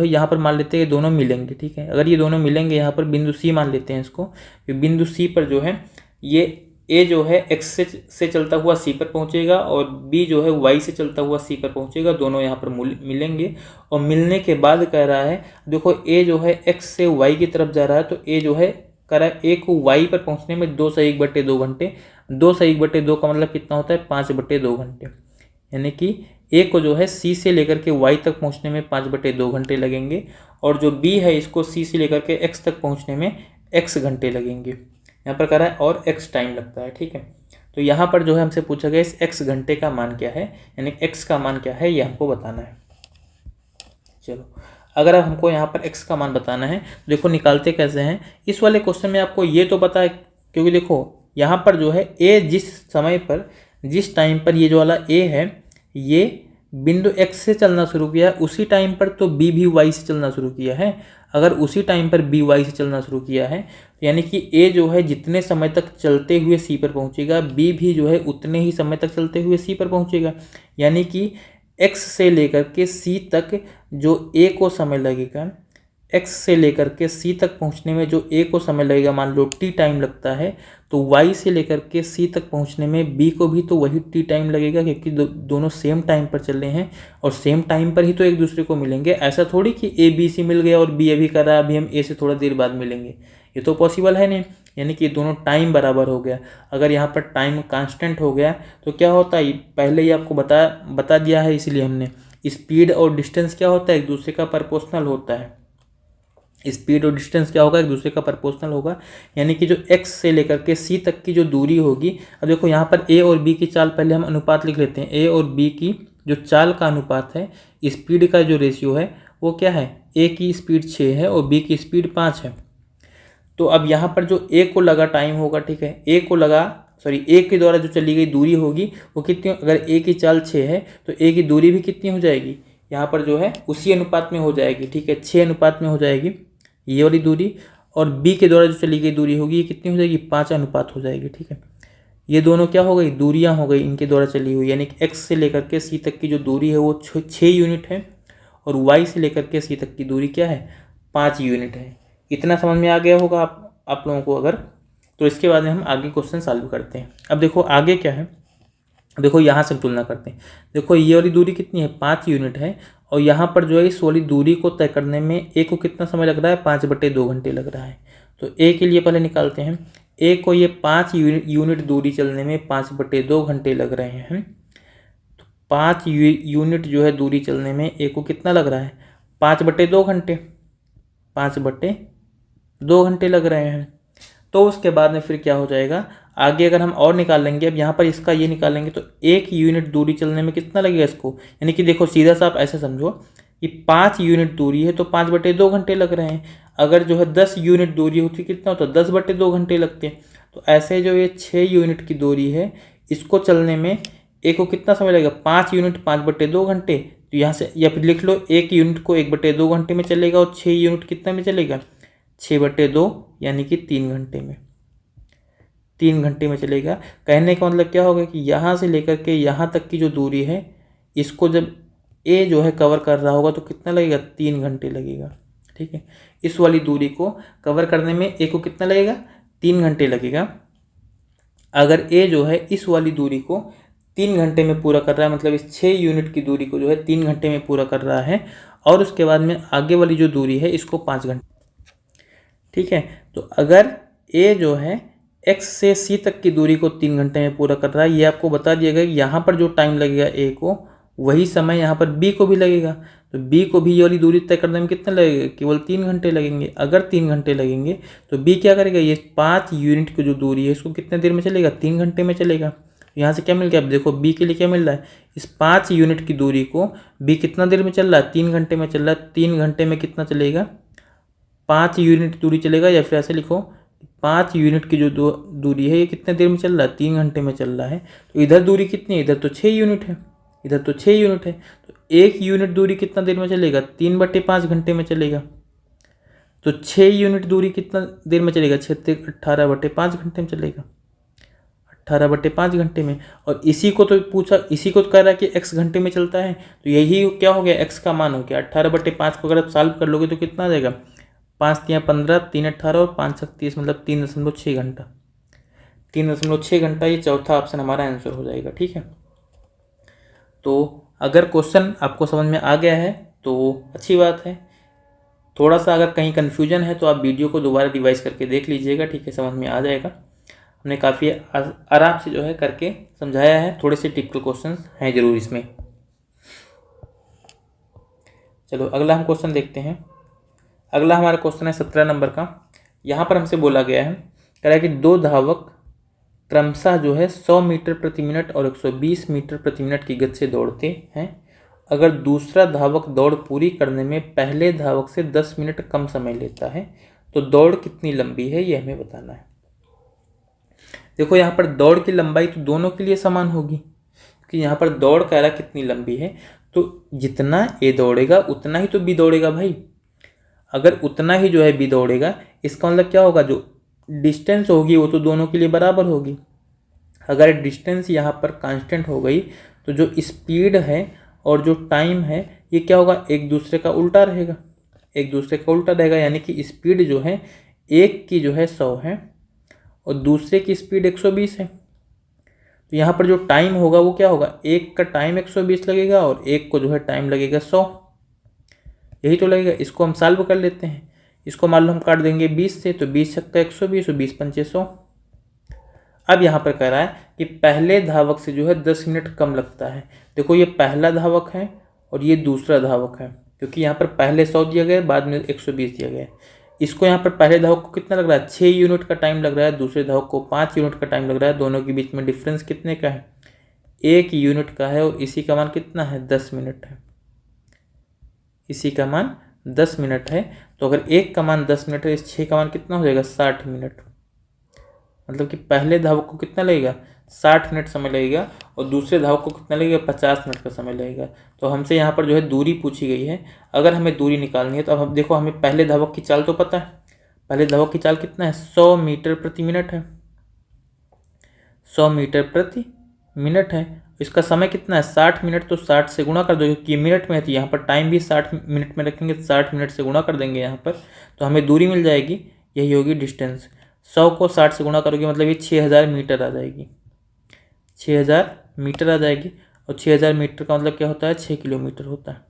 यहाँ पर मान लेते हैं ये दोनों मिलेंगे, ठीक है। अगर ये दोनों मिलेंगे यहाँ पर बिंदु सी मान लेते हैं इसको, बिंदु सी पर जो है ये ए जो है एक्स से चलता हुआ सी पर पहुँचेगा और बी जो है वाई से चलता हुआ सी पर पहुँचेगा। दोनों यहाँ पर मिलेंगे और मिलने के बाद कह रहा है देखो ए जो है एक्स से वाई की तरफ जा रहा है तो ए जो है कह रहा है ए को वाई पर पहुँचने में 2/1/2 घंटे। 2/1/2 का मतलब कितना होता है, 5/2 घंटे। यानी कि ए को जो है सी से लेकर के वाई तक पहुँचने में 5/2 घंटे लगेंगे और जो बी है इसको सी से लेकर के एक्स तक पहुँचने में एक्स घंटे लगेंगे। यहाँ पर कह रहा है और एक्स टाइम लगता है, ठीक है। तो यहाँ पर जो है हमसे पूछा गया इस एक्स घंटे का मान क्या है, यानी एक्स का मान क्या है ये हमको बताना है। चलो अगर अब हमको यहाँ पर x का मान बताना है तो देखो निकालते कैसे हैं। इस वाले क्वेश्चन में आपको ये तो पता है क्योंकि देखो यहाँ पर जो है a जिस टाइम पर ये जो वाला a है ये बिंदु x से चलना शुरू किया है, उसी टाइम पर तो b भी y से चलना शुरू किया है। अगर उसी टाइम पर b y से चलना शुरू किया है तो यानी कि a जो है जितने समय तक चलते हुए c पर पहुँचेगा, b भी जो है उतने ही समय तक चलते हुए c पर पहुँचेगा। यानी कि x से लेकर के c तक जो a को समय लगेगा, x से लेकर के c तक पहुंचने में जो a को समय लगेगा मान लो t टाइम लगता है, तो y से लेकर के c तक पहुंचने में b को भी तो वही t टाइम लगेगा क्योंकि दोनों सेम टाइम पर चल रहे हैं और सेम टाइम पर ही तो एक दूसरे को मिलेंगे। ऐसा थोड़ी कि a b से मिल गया और b अभी कर रहा है, अभी हम a से थोड़ा देर बाद मिलेंगे, ये तो पॉसिबल है नहीं। यानी कि दोनों टाइम बराबर हो गया। अगर यहाँ पर टाइम कांस्टेंट हो गया तो क्या होता है, पहले ही आपको बता दिया है, इसलिए हमने स्पीड और डिस्टेंस क्या होता है, एक दूसरे का प्रोपोर्शनल होता है। स्पीड और डिस्टेंस क्या होगा, एक दूसरे का प्रोपोर्शनल होगा। यानी कि जो x से लेकर के c तक की जो दूरी होगी, अब देखो यहाँ पर a और b की चाल, पहले हम अनुपात लिख लेते हैं। a और b की जो चाल का अनुपात है, स्पीड का जो रेशियो है वो क्या है, a की स्पीड 6 है और b की स्पीड 5 है। तो अब यहाँ पर जो a को लगा टाइम होगा, ठीक है, a के द्वारा जो चली गई दूरी होगी वो कितनी, अगर a की चाल 6 है तो a की दूरी भी कितनी हो जाएगी, यहाँ पर जो है उसी अनुपात में हो जाएगी, ठीक है, 6 अनुपात में हो जाएगी ये वाली दूरी। और b के द्वारा जो चली गई दूरी होगी ये कितनी हो जाएगी, 5 अनुपात हो जाएगी, ठीक है। ये दोनों क्या हो गई, दूरियां हो गई इनके द्वारा चली हुई, यानी कि x से लेकर के c तक की जो दूरी है वो 6 यूनिट है और y से लेकर के c तक की दूरी क्या है, 5 यूनिट है। इतना समझ में आ गया होगा आप लोगों को अगर। तो इसके बाद में हम आगे क्वेश्चन सॉल्व करते हैं। अब देखो आगे क्या है, देखो यहाँ से तुलना करते हैं। देखो ये वाली दूरी कितनी है, 5 यूनिट है और यहाँ पर जो है इस वाली दूरी को तय करने में ए को कितना समय लग रहा है, 5/2 घंटे लग रहा है। तो ए के लिए पहले निकालते हैं। ए को ये 5 यूनिट दूरी चलने में 5/2 घंटे लग रहे हैं। तो 5 यूनिट जो है दूरी चलने में ए को कितना लग रहा है, 5/2 घंटे, 5/2 घंटे लग रहे हैं। तो उसके बाद में फिर क्या हो जाएगा, आगे अगर हम और निकाल लेंगे, अब यहाँ पर इसका ये निकालेंगे तो 1 यूनिट दूरी चलने में कितना लगेगा इसको, यानी कि देखो सीधा सा आप ऐसे समझो कि 5 यूनिट दूरी है तो 5/2 घंटे लग रहे हैं। अगर जो है 10 यूनिट दूरी होती कितना होता, 10/2 घंटे लगते हैं। तो ऐसे जो ये 6 यूनिट की दूरी है इसको चलने में ए को कितना समय लगेगा, 5 यूनिट 5/2 घंटे। तो यहाँ से या फिर लिख लो 1 यूनिट को 1/2 घंटे में चलेगा और 6 यूनिट कितने में चलेगा, 6/2 यानी कि 3 घंटे में, 3 घंटे में चलेगा। कहने का मतलब क्या होगा कि यहाँ से लेकर के यहाँ तक की जो दूरी है इसको जब ए जो है कवर कर रहा होगा तो कितना लगेगा, 3 घंटे लगेगा। ठीक है, इस वाली दूरी को कवर करने में ए को कितना लगेगा, 3 घंटे लगेगा। अगर ए जो है इस वाली दूरी को 3 घंटे में पूरा कर रहा है, मतलब इस 6 यूनिट की दूरी को जो है 3 घंटे में पूरा कर रहा है और उसके बाद में आगे वाली जो दूरी है इसको 5 घंटे। ठीक है, तो अगर ए जो है x से c तक की दूरी को 3 घंटे में पूरा कर रहा है, ये आपको बता दिया गया कि यहाँ पर जो टाइम लगेगा a को वही समय यहाँ पर b को भी लगेगा। तो b को भी ये वाली दूरी तय करने में कितना लगेगा, केवल 3 घंटे लगेंगे। अगर 3 घंटे लगेंगे तो b क्या करेगा, ये 5 यूनिट की जो दूरी है इसको कितने देर में चलेगा, 3 घंटे में चलेगा। यहाँ से क्या मिल गया, अब देखो b के लिए क्या मिल रहा है, इस 5 यूनिट की दूरी को b कितना देर में चल रहा है, 3 घंटे में चल रहा है। 3 घंटे में कितना चलेगा, 5 यूनिट दूरी चलेगा। या फिर ऐसे लिखो 5 यूनिट की जो दूरी है ये कितने देर में चल रहा है, 3 घंटे में चल रहा है। तो इधर दूरी कितनी है, इधर तो 6 यूनिट है, इधर तो 6 यूनिट है। तो 1 यूनिट दूरी कितना देर में चलेगा, 3/5 घंटे में चलेगा। तो 6 यूनिट दूरी कितना देर में चलेगा, 18/5 घंटे में चलेगा, 18/5 घंटे में। और इसी को तो पूछा, इसी को तो कह रहा है कि x घंटे में चलता है। तो यही क्या हो गया, x का मान हो गया 18/5 को अगर आप सॉल्व कर लोगे तो कितना आ जाएगा, 5×3 = 15, 3 × 18 और 5 × 30 मतलब 3.6 घंटा, 3.6 घंटा। ये चौथा ऑप्शन हमारा आंसर हो जाएगा। ठीक है, तो अगर क्वेश्चन आपको समझ में आ गया है तो अच्छी बात है। थोड़ा सा अगर कहीं कन्फ्यूजन है तो आप वीडियो को दोबारा रिवाइज करके देख लीजिएगा। ठीक है, समझ में आ जाएगा। हमने काफ़ी आराम से जो है करके समझाया है। थोड़े से टिपिकल क्वेश्चंस हैं जरूर इसमें। चलो अगला हम क्वेश्चन देखते हैं। अगला हमारा क्वेश्चन है 17 नंबर का। यहाँ पर हमसे बोला गया है, कह रहा है कि 2 धावक क्रमशः जो है 100 मीटर प्रति मिनट और 120 मीटर प्रति मिनट की गति से दौड़ते हैं। अगर दूसरा धावक दौड़ पूरी करने में पहले धावक से 10 मिनट कम समय लेता है तो दौड़ कितनी लंबी है, ये हमें बताना है। देखो यहाँ पर दौड़ की लंबाई तो दोनों के लिए समान होगी, क्योंकि यहाँ पर दौड़ कह रहा कितनी लंबी है, तो जितना ए दौड़ेगा उतना ही तो बी दौड़ेगा भाई। अगर उतना ही जो है बी दौड़ेगा, इसका मतलब क्या होगा, जो डिस्टेंस होगी वो तो दोनों के लिए बराबर होगी। अगर डिस्टेंस यहाँ पर कांस्टेंट हो गई तो जो स्पीड है और जो टाइम है ये क्या होगा, एक दूसरे का उल्टा रहेगा, एक दूसरे का उल्टा रहेगा। यानी कि स्पीड जो है एक की जो है 100 है और दूसरे की स्पीड 120 है। तो यहाँ पर जो टाइम होगा वो क्या होगा, एक का टाइम 120 लगेगा और एक को जो है टाइम लगेगा 100, यही तो लगेगा। इसको हम सॉल्व कर लेते हैं। इसको मान लो हम काट देंगे 20 से, तो 20 छक्का 120 और 20×5 100। अब यहाँ पर कह रहा है कि पहले धावक से जो है 10 मिनट कम लगता है। देखो ये पहला धावक है और ये दूसरा धावक है, क्योंकि यहाँ पर पहले 100 दिया गया है, बाद में 120 दिया गया है। इसको यहाँ पर पहले धावक को कितना लग रहा है, 6 यूनिट का टाइम लग रहा है, दूसरे धावक को 5 यूनिट का टाइम लग रहा है। दोनों के बीच में डिफरेंस कितने का है, 1 यूनिट का है और इसी का मान कितना है, 10 मिनट है। इसी का मान 10 मिनट है। तो अगर एक का मान 10 मिनट है, इस 6 का मान कितना हो जाएगा, 60 मिनट। मतलब कि पहले धावक को कितना लगेगा, 60 मिनट समय लगेगा और दूसरे धावक को कितना लगेगा, 50 मिनट का समय लगेगा। तो हमसे यहाँ पर जो है दूरी पूछी गई है। अगर हमें दूरी निकालनी है तो अब देखो हमें पहले धावक की चाल तो पता है। पहले धावक की चाल कितना है, 100 मीटर प्रति मिनट है। 100 मीटर प्रति मिनट है। इसका समय कितना है 60 मिनट, तो 60 से गुणा कर दो क्योंकि मिनट में है, तो यहाँ पर टाइम भी 60 मिनट में रखेंगे, 60 मिनट से गुणा कर देंगे यहाँ पर, तो हमें दूरी मिल जाएगी, यही होगी डिस्टेंस। 100 को 60 से गुणा करोगे मतलब ये 6000 मीटर आ जाएगी, 6000 मीटर आ जाएगी। और 6000 मीटर का मतलब क्या होता है 6 किलोमीटर होता है।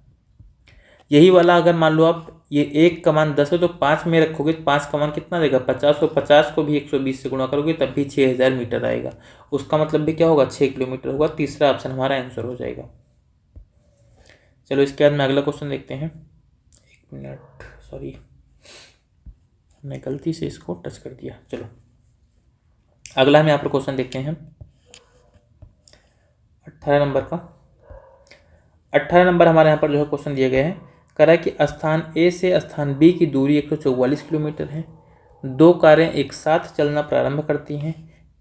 यही वाला अगर मान लो आप ये 1 का मान 10 है तो 5 में रखोगे तो 5 का मान कितना देगा 50, और 50 को भी 120 से गुणा करोगे तब भी 6000 मीटर आएगा। उसका मतलब भी क्या होगा 6 किलोमीटर होगा। तीसरा ऑप्शन हमारा आंसर हो जाएगा। चलो इसके बाद में अगला क्वेश्चन देखते हैं। 1 मिनट, सॉरी हमने गलती से इसको टच कर दिया। चलो अगला हम यहाँ पर क्वेश्चन देखते हैं 18 नंबर का। 18 नंबर हमारे यहाँ पर जो है क्वेश्चन दिया गया है, कह रहा है कि स्थान ए से स्थान बी की दूरी 144 किलोमीटर है। दो कारें एक साथ चलना प्रारंभ करती हैं,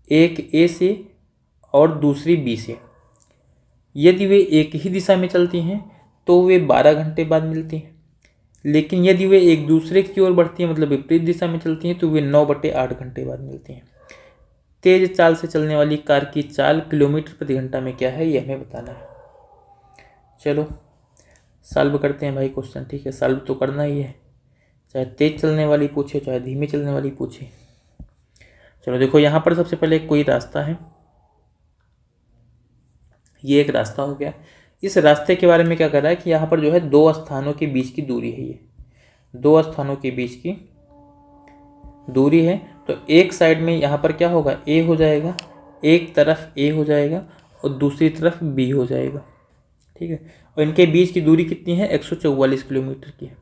एक ए से और दूसरी बी से। यदि वे एक ही दिशा में चलती हैं तो वे 12 घंटे बाद मिलती हैं, लेकिन यदि वे एक दूसरे की ओर बढ़ती हैं मतलब विपरीत दिशा में चलती हैं तो वे 9/8 घंटे बाद मिलती हैं। तेज चाल से चलने वाली कार की चाल किलोमीटर प्रति घंटा में क्या है, ये हमें बताना है। चलो सॉल्व करते हैं भाई क्वेश्चन, ठीक है, सॉल्व तो करना ही है, चाहे तेज चलने वाली पूछे चाहे धीमी चलने वाली पूछे। चलो देखो यहाँ पर सबसे पहले कोई रास्ता है, ये एक रास्ता हो गया। इस रास्ते के बारे में क्या कर रहा है कि यहाँ पर जो है दो स्थानों के बीच की दूरी है, ये दो स्थानों के बीच की दूरी है। तो एक साइड में यहाँ पर क्या होगा ए हो जाएगा, एक तरफ ए हो जाएगा और दूसरी तरफ बी हो जाएगा, ठीक है। और इनके बीच की दूरी कितनी है 144 किलोमीटर की है,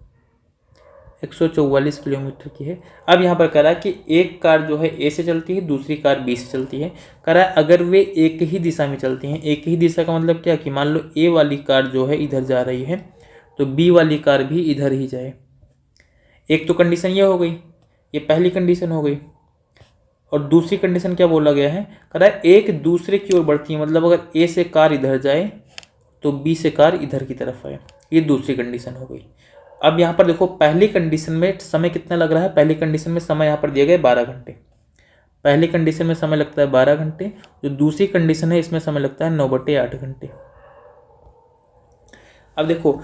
144 किलोमीटर की है। अब यहाँ पर कह रहा है कि एक कार जो है ए से चलती है, दूसरी कार बी से चलती है। कह रहा है अगर वे एक ही दिशा में चलती हैं, एक ही दिशा का मतलब क्या कि मान लो ए वाली कार जो है इधर जा रही है तो बी वाली कार भी इधर ही जाए। एक तो कंडीशन ये हो गई, ये पहली कंडीशन हो गई। और दूसरी कंडीशन क्या बोला गया है, कह रहा है एक दूसरे की ओर बढ़ती है, मतलब अगर ए से कार इधर जाए तो बी से कार इधर की तरफ आए, ये दूसरी कंडीशन हो गई। अब यहाँ पर देखो पहली कंडीशन में समय कितना लग रहा है, पहली कंडीशन में समय यहाँ पर दिया गया है 12 घंटे, पहली कंडीशन में समय लगता है 12 घंटे। जो दूसरी कंडीशन है इसमें समय लगता है 9/8 घंटे। अब देखो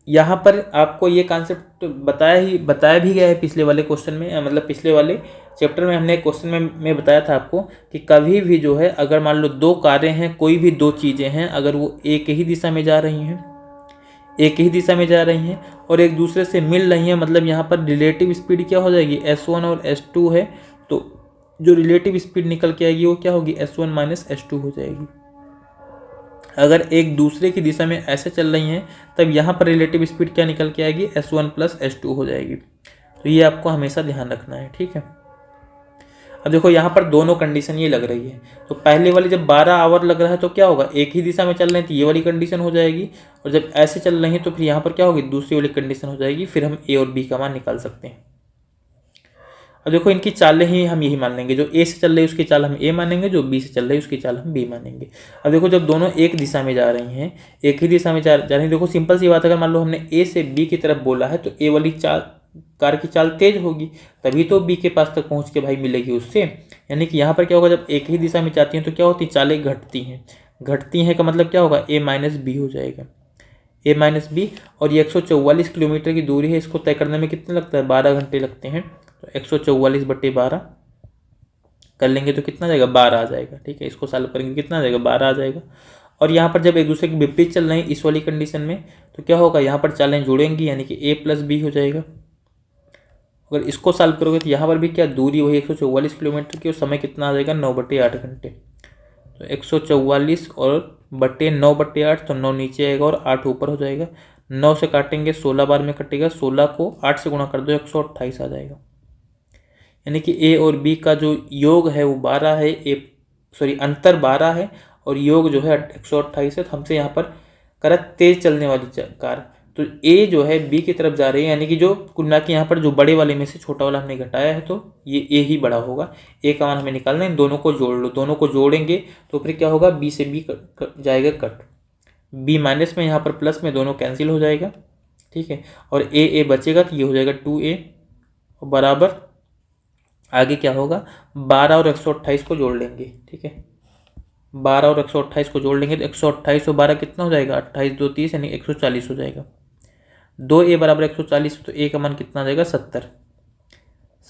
यहाँ पर आपको ये कॉन्सेप्ट बताया भी गया है पिछले वाले क्वेश्चन में, मतलब पिछले वाले चैप्टर में हमने क्वेश्चन में बताया था आपको कि कभी भी जो है अगर मान लो दो कारें हैं, कोई भी दो चीज़ें हैं, अगर वो एक ही दिशा में जा रही हैं, एक ही दिशा में जा रही हैं और एक दूसरे से मिल रही हैं, मतलब यहाँ पर रिलेटिव स्पीड क्या हो जाएगी S1 और S2 है, तो जो रिलेटिव स्पीड निकल के आएगी वो क्या होगी S1 - S2 हो जाएगी। अगर एक दूसरे की दिशा में ऐसे चल रही हैं तब यहाँ पर रिलेटिव स्पीड क्या निकल के आएगी S1 + S2 हो जाएगी। तो ये आपको हमेशा ध्यान रखना है, ठीक है। अब देखो यहाँ पर दोनों कंडीशन ये लग रही है, तो पहले वाली जब 12 आवर लग रहा है तो क्या होगा एक ही दिशा में चल रहे हैं तो ये वाली कंडीशन हो जाएगी, और जब ऐसे चल रही है तो फिर यहाँ पर क्या होगी दूसरी वाली कंडीशन हो जाएगी, फिर हम ए और बी का मान निकाल सकते हैं। अब देखो इनकी चालें ही हम यही मान लेंगे, जो ए से चल रही है उसकी चाल हम ए मानेंगे, जो बी से चल रही है उसकी चाल हम बी मानेंगे। अब देखो जब दोनों एक दिशा में जा रही हैं, एक ही दिशा में जा रही हैं, देखो सिंपल सी बात है, अगर मान लो हमने ए से बी की तरफ बोला है तो ए वाली कार की चाल तेज होगी, तभी तो बी के पास तक पहुंच के भाई मिलेगी उससे। यानी कि यहाँ पर क्या होगा जब एक ही दिशा में जाती हैं तो क्या होती है चालें घटती हैं, घटती हैं का मतलब क्या होगा a - b हो जाएगा, a - b। और ये 144 किलोमीटर की दूरी है, इसको तय करने में कितने लगता है 12 घंटे लगते हैं। तो 144/12 कर लेंगे तो कितना जाएगा 12 आ जाएगा, ठीक है। इसको सॉल्व करेंगे कितना आ जाएगा 12 आ जाएगा। और यहाँ पर जब एक दूसरे के विपरीत चल रहे हैं इस वाली कंडीशन में तो क्या होगा यहाँ पर चालें जुड़ेंगी, यानी कि a + b हो जाएगा। अगर इसको सॉल्व करोगे तो यहाँ पर भी क्या दूरी वही 144 किलोमीटर की और समय कितना आ जाएगा 9/8 घंटे। तो 144 और बटे 9/8, तो 9 नीचे आएगा और 8 ऊपर हो जाएगा। 9 से काटेंगे 16 बार में कटेगा, 16 को 8 से गुणा कर दो 128 आ जाएगा। यानी कि ए और बी का जो योग है वो 12 है, अंतर 12 है और योग जो है 128 है। तो हमसे यहाँ पर करा तेज चलने वाली कार, तो ए जो है बी की तरफ जा रही है, यानी कि जो ना कि यहाँ पर जो बड़े वाले में से छोटा वाला हमने घटाया है तो ये ए ही बड़ा होगा। ए का मान हमें निकालना है, दोनों को जोड़ लो, दोनों को जोड़ेंगे तो फिर क्या होगा बी से बी जाएगा कट, बी माइनस में यहाँ पर प्लस में दोनों कैंसिल हो जाएगा, ठीक है। और ए बचेगा तो ये हो जाएगा 2a बराबर आगे क्या होगा 12 और 128 को जोड़ लेंगे, ठीक है। 12 और 128 को जोड़ लेंगे तो 128 और 12 कितना हो जाएगा, 28 2 30 यानी 140 हो जाएगा। 2a बराबर 140, तो a का मान कितना आ जाएगा,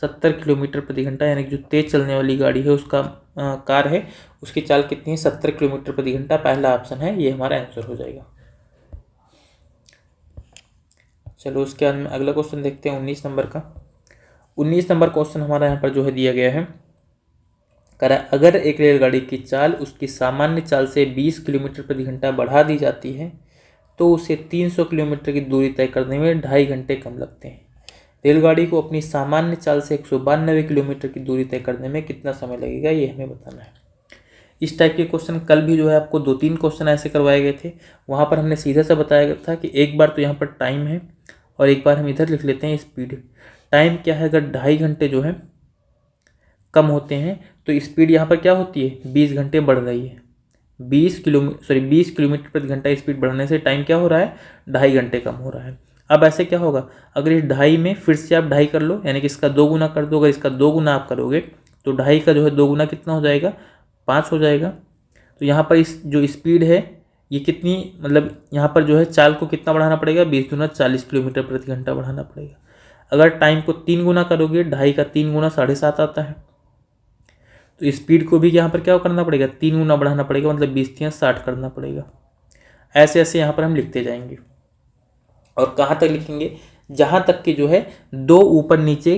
70 किलोमीटर प्रति घंटा, यानी कि जो तेज चलने वाली गाड़ी है उसका कार है उसकी चाल कितनी है, 70 किलोमीटर प्रति घंटा। पहला ऑप्शन है, ये हमारा आंसर हो जाएगा। चलो उसके बाद में अगला क्वेश्चन देखते हैं 19 नंबर का। 19 नंबर क्वेश्चन हमारा यहाँ पर जो है दिया गया है, कह रहा है अगर एक रेलगाड़ी की चाल उसकी सामान्य चाल से 20 किलोमीटर प्रति घंटा बढ़ा दी जाती है तो उसे 300 किलोमीटर की दूरी तय करने में 2.5 घंटे कम लगते हैं। रेलगाड़ी को अपनी सामान्य चाल से 192 किलोमीटर की दूरी तय करने में कितना समय लगेगा, ये हमें बताना है। इस टाइप के क्वेश्चन कल भी जो है आपको 2-3 क्वेश्चन ऐसे करवाए गए थे। वहाँ पर हमने सीधा सा बताया गया था कि एक बार तो यहाँ पर टाइम है और एक बार हम इधर लिख लेते हैं स्पीड। टाइम क्या है, अगर 2.5 घंटे जो है कम होते हैं तो स्पीड यहाँ पर क्या होती है, 20 घंटे बढ़ रही है। 20 किलोमीटर प्रति घंटा स्पीड बढ़ने से टाइम क्या हो रहा है, 2.5 घंटे कम हो रहा है। अब ऐसे क्या होगा, अगर इस 2.5 में फिर से आप 2.5 कर लो, यानी कि इसका 2 गुना कर दो। अगर इसका 2 गुना आप करोगे तो 2.5 का जो है 2 गुना कितना हो जाएगा, 5 हो जाएगा। तो यहाँ पर इस जो स्पीड है ये कितनी, मतलब यहाँ पर जो है चाल को कितना बढ़ाना पड़ेगा, 20 गुना 40 किलोमीटर प्रति घंटा बढ़ाना पड़ेगा। अगर टाइम को 3 गुना करोगे, 2.5 का 3 गुना 7.5 आता है, तो स्पीड को भी यहाँ पर क्या करना पड़ेगा, 3 गुना बढ़ाना पड़ेगा, मतलब 20×3=60 करना पड़ेगा। ऐसे ऐसे यहाँ पर हम लिखते जाएंगे और कहाँ तक लिखेंगे, जहाँ तक कि जो है 2 ऊपर नीचे,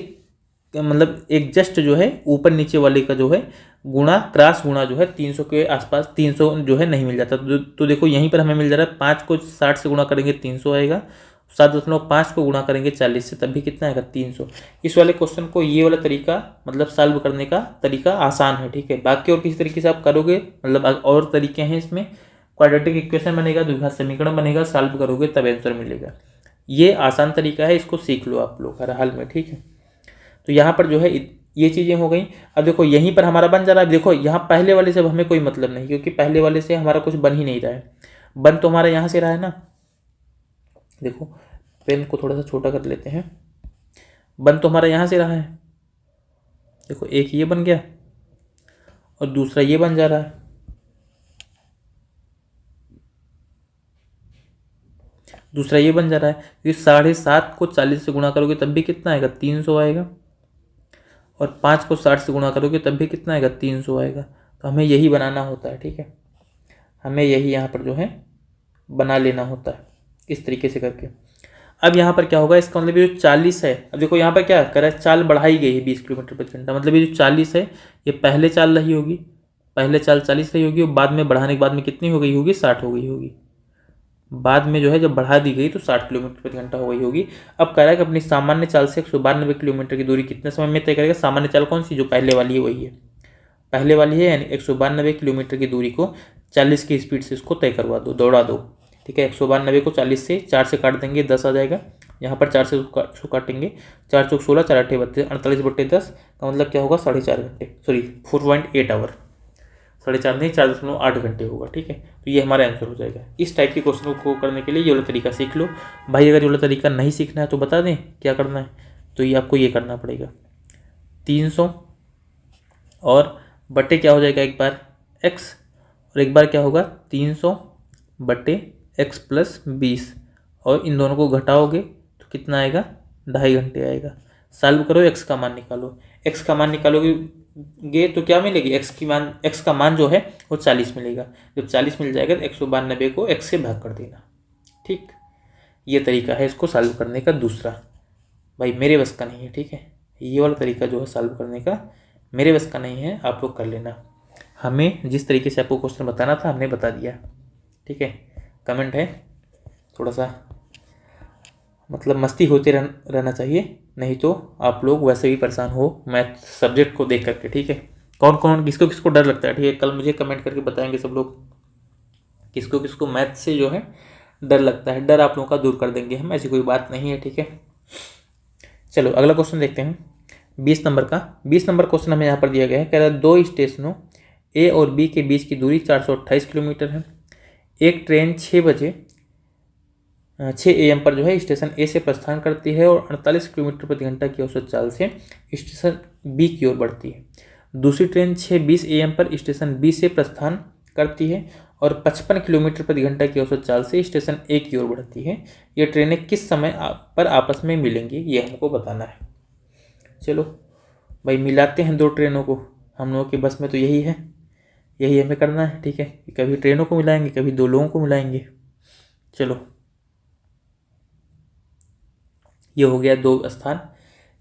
मतलब एक जस्ट जो है ऊपर नीचे वाले का जो है गुणा क्रॉस गुणा जो है 300 के आसपास, 300 जो है नहीं मिल जाता। तो देखो यहीं पर हमें मिल जा रहा है, 5 को 60 से गुणा करेंगे 300 आएगा, 7.5 को गुणा करेंगे 40 से तब भी कितना आएगा, 300। इस वाले क्वेश्चन को ये वाला तरीका मतलब सॉल्व करने का तरीका आसान है, ठीक है। बाकी और किसी तरीके से आप करोगे, मतलब और तरीके हैं इसमें, क्वाड्रेटिक इक्वेशन बनेगा, द्विघात समीकरण बनेगा, सॉल्व करोगे तब आंसर मिलेगा। ये आसान तरीका है, इसको सीख लो आप लोग हर हाल में, ठीक है। तो यहाँ पर जो है ये चीज़ें हो गई। अब देखो यहीं पर हमारा बन जा रहा है। देखो यहाँ पहले वाले से हमें कोई मतलब नहीं, क्योंकि पहले वाले से हमारा कुछ बन ही नहीं रहा है। बन तो हमारा यहाँ से रहा है ना, देखो पेन को थोड़ा सा छोटा कर लेते हैं। बन तो हमारा यहाँ से रहा है, देखो एक ये बन गया और दूसरा ये बन जा रहा है। दूसरा ये बन जा रहा है, क्योंकि 7.5 को 40 से गुणा करोगे तब भी कितना आएगा, 300 आएगा, और 5 को 60 से गुणा करोगे तब भी कितना आएगा, 300 आएगा। तो हमें यही बनाना होता है, ठीक है, हमें यही यहाँ पर जो है बना लेना होता है इस तरीके से करके। अब यहाँ पर क्या होगा, इसका मतलब ये जो 40 है, अब देखो यहाँ पर क्या कर रहा है, चाल बढ़ाई गई है 20 किलोमीटर प्रति घंटा, मतलब ये जो 40 है ये पहले चाल रही होगी, पहले चाल 40 रही होगी और बाद में बढ़ाने के बाद में कितनी हो गई होगी, 60 हो गई होगी। बाद में जो है जब बढ़ा दी गई तो 60 किलोमीटर प्रति घंटा हो गई होगी। अब कह रहा है कि अपनी सामान्य चाल से 192 किलोमीटर की दूरी कितने समय में तय करेगा। सामान्य चाल कौन सी, जो पहले वाली है वही है, पहले वाली है, यानी 192 किलोमीटर की दूरी को 40 की स्पीड से इसको तय करवा दो, दौड़ा दो, ठीक है। 192 को 40 से 4 से काट देंगे, 10 आ जाएगा। यहाँ पर 4 से उसको काटेंगे, 4 चौक 16, 4 8 32, 48/10 का मतलब क्या होगा, 4.5 घंटे, सॉरी 4.8 आवर, 4.5 नहीं 4.8 घंटे होगा, ठीक है। तो ये हमारा आंसर हो जाएगा। इस टाइप के क्वेश्चन को करने के लिए ये वाला तरीका सीख लो भाई। अगर ये वाला तरीका नहीं सीखना है तो बता दें क्या करना है, तो ये आपको ये करना पड़ेगा, 300 और बटे क्या हो जाएगा, एक बार x और एक बार क्या होगा, 300 बटे x प्लस 20, और इन दोनों को घटाओगे तो कितना आएगा, 2.5 घंटे आएगा। सॉल्व करो, x का मान निकालो, x का मान निकालोगे तो क्या मिलेगी, x का मान जो है वो 40 मिलेगा। जब 40 मिल जाएगा तो 192 को x से भाग कर देना, ठीक। ये तरीका है इसको सॉल्व करने का दूसरा। भाई मेरे बस का नहीं है, ठीक है, ये वाला तरीका जो है सॉल्व करने का मेरे बस का नहीं है, आप लोग कर लेना। हमें जिस तरीके से आपको क्वेश्चन बताना था हमने बता दिया, ठीक है। कमेंट है, थोड़ा सा मतलब मस्ती होते रहना चाहिए, नहीं तो आप लोग वैसे भी परेशान हो मैथ सब्जेक्ट को देख करके, ठीक है। कौन कौन किसको किसको डर लगता है, ठीक है, कल मुझे कमेंट करके बताएंगे सब लोग किसको किसको मैथ से जो है डर लगता है। डर आप लोगों का दूर कर देंगे हम, ऐसी कोई बात नहीं है, ठीक है। चलो अगला क्वेश्चन देखते हैं 20 नंबर का। 20 नंबर क्वेश्चन हमें यहाँ पर दिया गया है, कह रहा है 2 स्टेशनों ए और बी के बीच की दूरी 428 किलोमीटर है। एक ट्रेन 6 AM पर जो है स्टेशन ए से प्रस्थान करती है और 48 किलोमीटर प्रति घंटा की औसत चाल से स्टेशन बी की ओर बढ़ती है। दूसरी ट्रेन 6:20 AM पर स्टेशन बी से प्रस्थान करती है और 55 किलोमीटर प्रति घंटा की औसत चाल से स्टेशन ए की ओर बढ़ती है। ये ट्रेनें किस समय पर आपस में मिलेंगी, ये हमको बताना है। चलो भाई मिलाते हैं दो ट्रेनों को, हम लोगों की बस में तो यही है, यही हमें करना है। ठीक है, कभी ट्रेनों को मिलाएंगे, कभी दो लोगों को मिलाएंगे। चलो ये हो गया दो स्थान।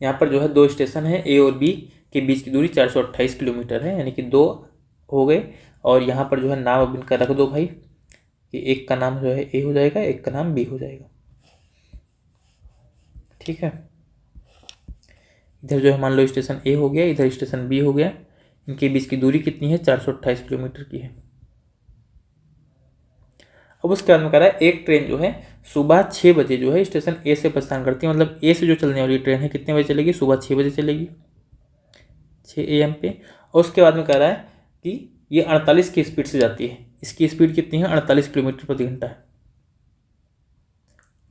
यहाँ पर जो है दो स्टेशन है, ए और बी के बीच की दूरी 428 किलोमीटर है, यानी कि दो हो गए। और यहाँ पर जो है नाम अब इनका रख दो भाई, कि एक का नाम जो है ए हो जाएगा, एक का नाम बी हो जाएगा। ठीक है, इधर जो है मान लो स्टेशन ए हो गया, इधर स्टेशन बी हो गया। इनके बीच की दूरी कितनी है, 428 किलोमीटर की है। अब उसके बाद में कह रहा है एक ट्रेन जो है सुबह 6 बजे जो है स्टेशन ए से प्रस्थान करती है। मतलब ए से जो चलने वाली ट्रेन है कितने बजे चलेगी, सुबह 6 बजे चलेगी, 6 AM पे। और उसके बाद में कह रहा है कि ये 48 की स्पीड से जाती है। इसकी स्पीड कितनी है, 48 किलोमीटर प्रति घंटा है,